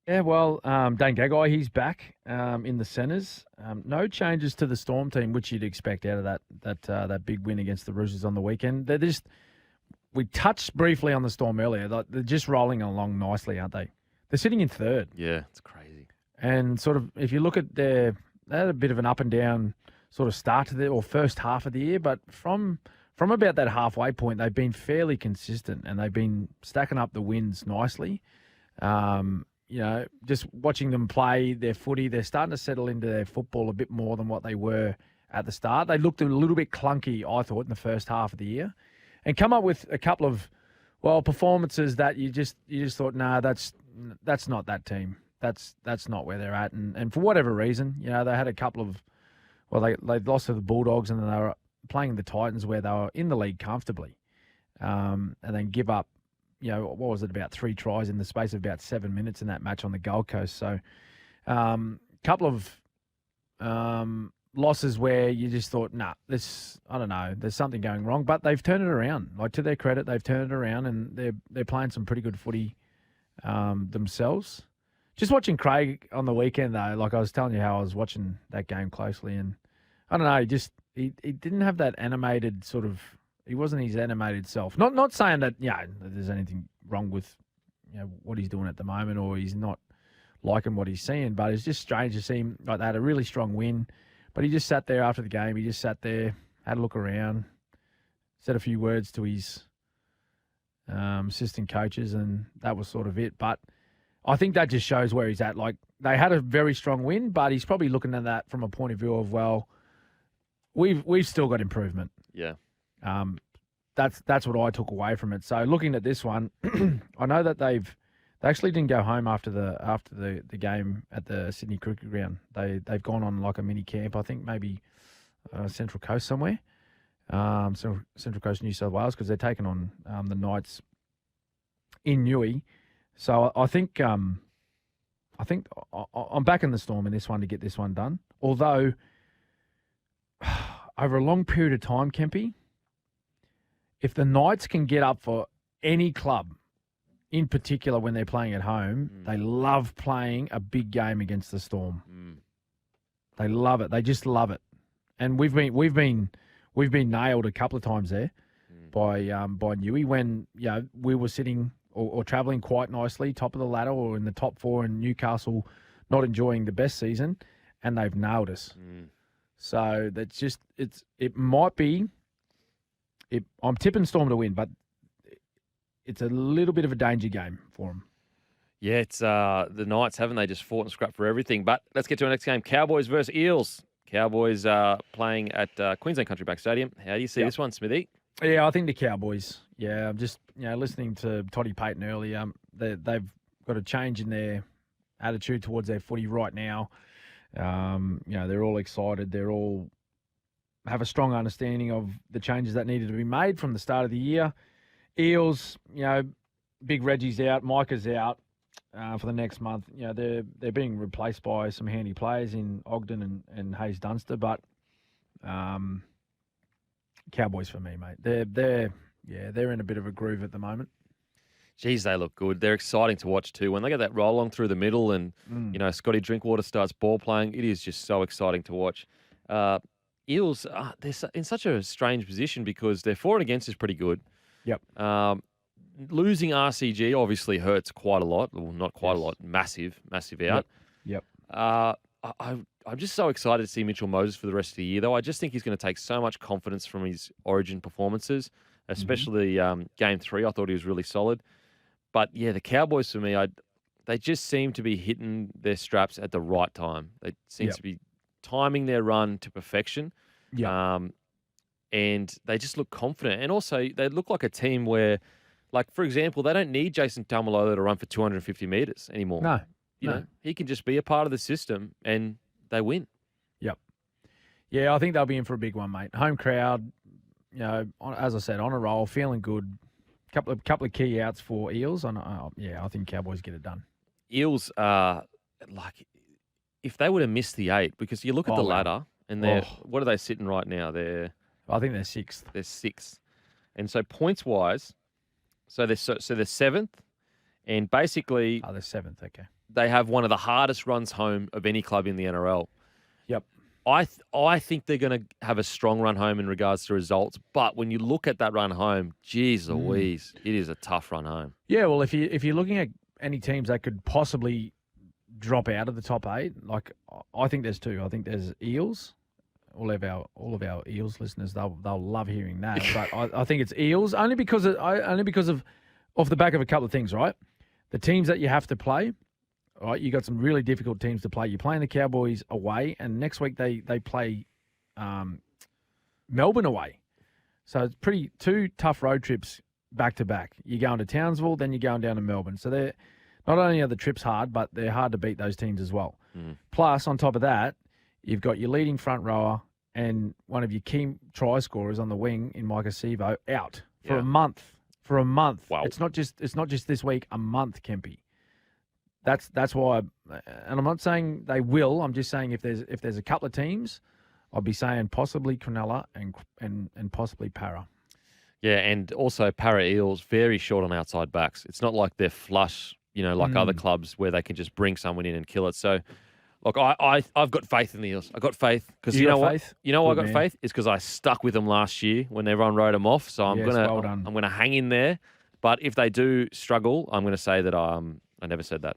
Yeah, well, Dane Gagai, he's back in the centres. No changes to the Storm team, which you'd expect out of that big win against the Roosters on the weekend. We touched briefly on the Storm earlier. They're just rolling along nicely, aren't they? They're sitting in third. Yeah, it's crazy. And sort of, if you look at they had a bit of an up and down sort of start to or first half of the year, but from about that halfway point, they've been fairly consistent and they've been stacking up the wins nicely. Just watching them play their footy, they're starting to settle into their football a bit more than what they were at the start. They looked a little bit clunky, I thought, in the first half of the year, and come up with a couple of performances that you just thought, nah, that's not that team. That's not where they're at. And for whatever reason, they had a couple of they lost to the Bulldogs and then they were playing the Titans where they were in the league comfortably, and then give up. What was it, about 3 tries in the space of about 7 minutes in that match on the Gold Coast. So couple of losses where you just thought, nah, I don't know, there's something going wrong. But they've turned it around. Like, to their credit, they've turned it around and they're playing some pretty good footy themselves. Just watching Craig on the weekend, though, like I was telling you how I was watching that game closely, and I don't know, he didn't have that animated sort of. He wasn't his animated self. Not saying that there's anything wrong with what he's doing at the moment or he's not liking what he's seeing, but it's just strange to see him like they had a really strong win, but he just sat there after the game. He just sat there, had a look around, said a few words to his assistant coaches, and that was sort of it. But I think that just shows where he's at. Like, they had a very strong win, but he's probably looking at that from a point of view of, well, we've still got improvement. Yeah. That's what I took away from it. So looking at this one, I know that they actually didn't go home after the game at the Sydney Cricket Ground. They've gone on like a mini camp, I think maybe Central Coast somewhere, Central Coast, New South Wales, because they're taking on the Knights in Newey. So I think I'm backing the Storm in this one to get this one done. Although over a long period of time, Kempy, if the Knights can get up for any club, in particular when they're playing at home, they love playing a big game against the Storm. They love it. They just love it. And we've been nailed a couple of times there by Newey when we were sitting or travelling quite nicely, top of the ladder or in the top 4, and Newcastle not enjoying the best season, and they've nailed us. So that's just it might be. I'm tipping Storm to win, but it's a little bit of a danger game for them. Yeah, it's the Knights, haven't they? Just fought and scrapped for everything. But let's get to our next game. Cowboys versus Eels. Cowboys playing at Queensland Country Bank Stadium. How do you see this one, Smithy? Yeah, I think the Cowboys. Yeah, I'm just listening to Toddy Payton earlier. They've got a change in their attitude towards their footy right now. They're all excited. They're all have a strong understanding of the changes that needed to be made from the start of the year. Eels, Big Reggie's out, Micah's out for the next month. They're being replaced by some handy players in Ogden and Hayes Dunster, but Cowboys for me, mate. They're in a bit of a groove at the moment. Geez, they look good. They're exciting to watch too. When they get that roll on through the middle and, Scotty Drinkwater starts ball playing, it is just so exciting to watch. Eels, in such a strange position because their for and against is pretty good. Yep. Losing RCG obviously hurts quite a lot. Well, not quite a Yes. lot. Massive out. Yep. I'm just so excited to see Mitchell Moses for the rest of the year, though. I just think he's going to take so much confidence from his Origin performances, especially Game 3. I thought he was really solid. But, yeah, the Cowboys, for me, they just seem to be hitting their straps at the right time. They seem Yep. to be timing their run to perfection. Yeah. And they just look confident. And also, they look like a team where, like, for example, they don't need Jason Tamalolo to run for 250 metres anymore. No. You no. know, he can just be a part of the system and they win. Yep. Yeah, I think they'll be in for a big one, mate. Home crowd, as I said, on a roll, feeling good. Couple of key outs for Eels. I think Cowboys get it done. Eels are like, if they would have missed the 8, because you look at the wow. ladder and they're, what are they sitting right now? They're I think they're sixth. 6th. And so points wise, so they're 7th, and basically Oh, they're seventh. Okay. they have one of the hardest runs home of any club in the NRL. Yep. I think they're going to have a strong run home in regards to results, but when you look at that run home, geez Louise, it is a tough run home. Yeah, well, if you're looking at any teams that could possibly drop out of the top 8, like I think there's 2. I think there's Eels. All of our Eels listeners, they'll love hearing that. But I think it's Eels only because of off the back of a couple of things, right? The teams that you have to play. All right, you got some really difficult teams to play. You're playing the Cowboys away, and next week they play Melbourne away. So it's 2 tough road trips back to back. You're going to Townsville, then you're going down to Melbourne. So they're not only are the trips hard, but they're hard to beat those teams as well. Plus, on top of that, you've got your leading front rower and one of your key try scorers on the wing in Micah Sevo out for a month. For a month. Wow. It's not just this week. A month, Kempy. That's why, and I'm not saying they will. I'm just saying if there's a couple of teams, I'd be saying possibly Cronulla and possibly Para. Yeah, and also Para Eels very short on outside backs. It's not like they're flush, like other clubs where they can just bring someone in and kill it. So, look, I've got faith in the Eels. I've got faith because you know what? Faith? You know why I Good got man. faith? It's because I stuck with them last year when everyone wrote them off. So I'm Yes, well done. gonna hang in there. But if they do struggle, I'm gonna say that I never said that.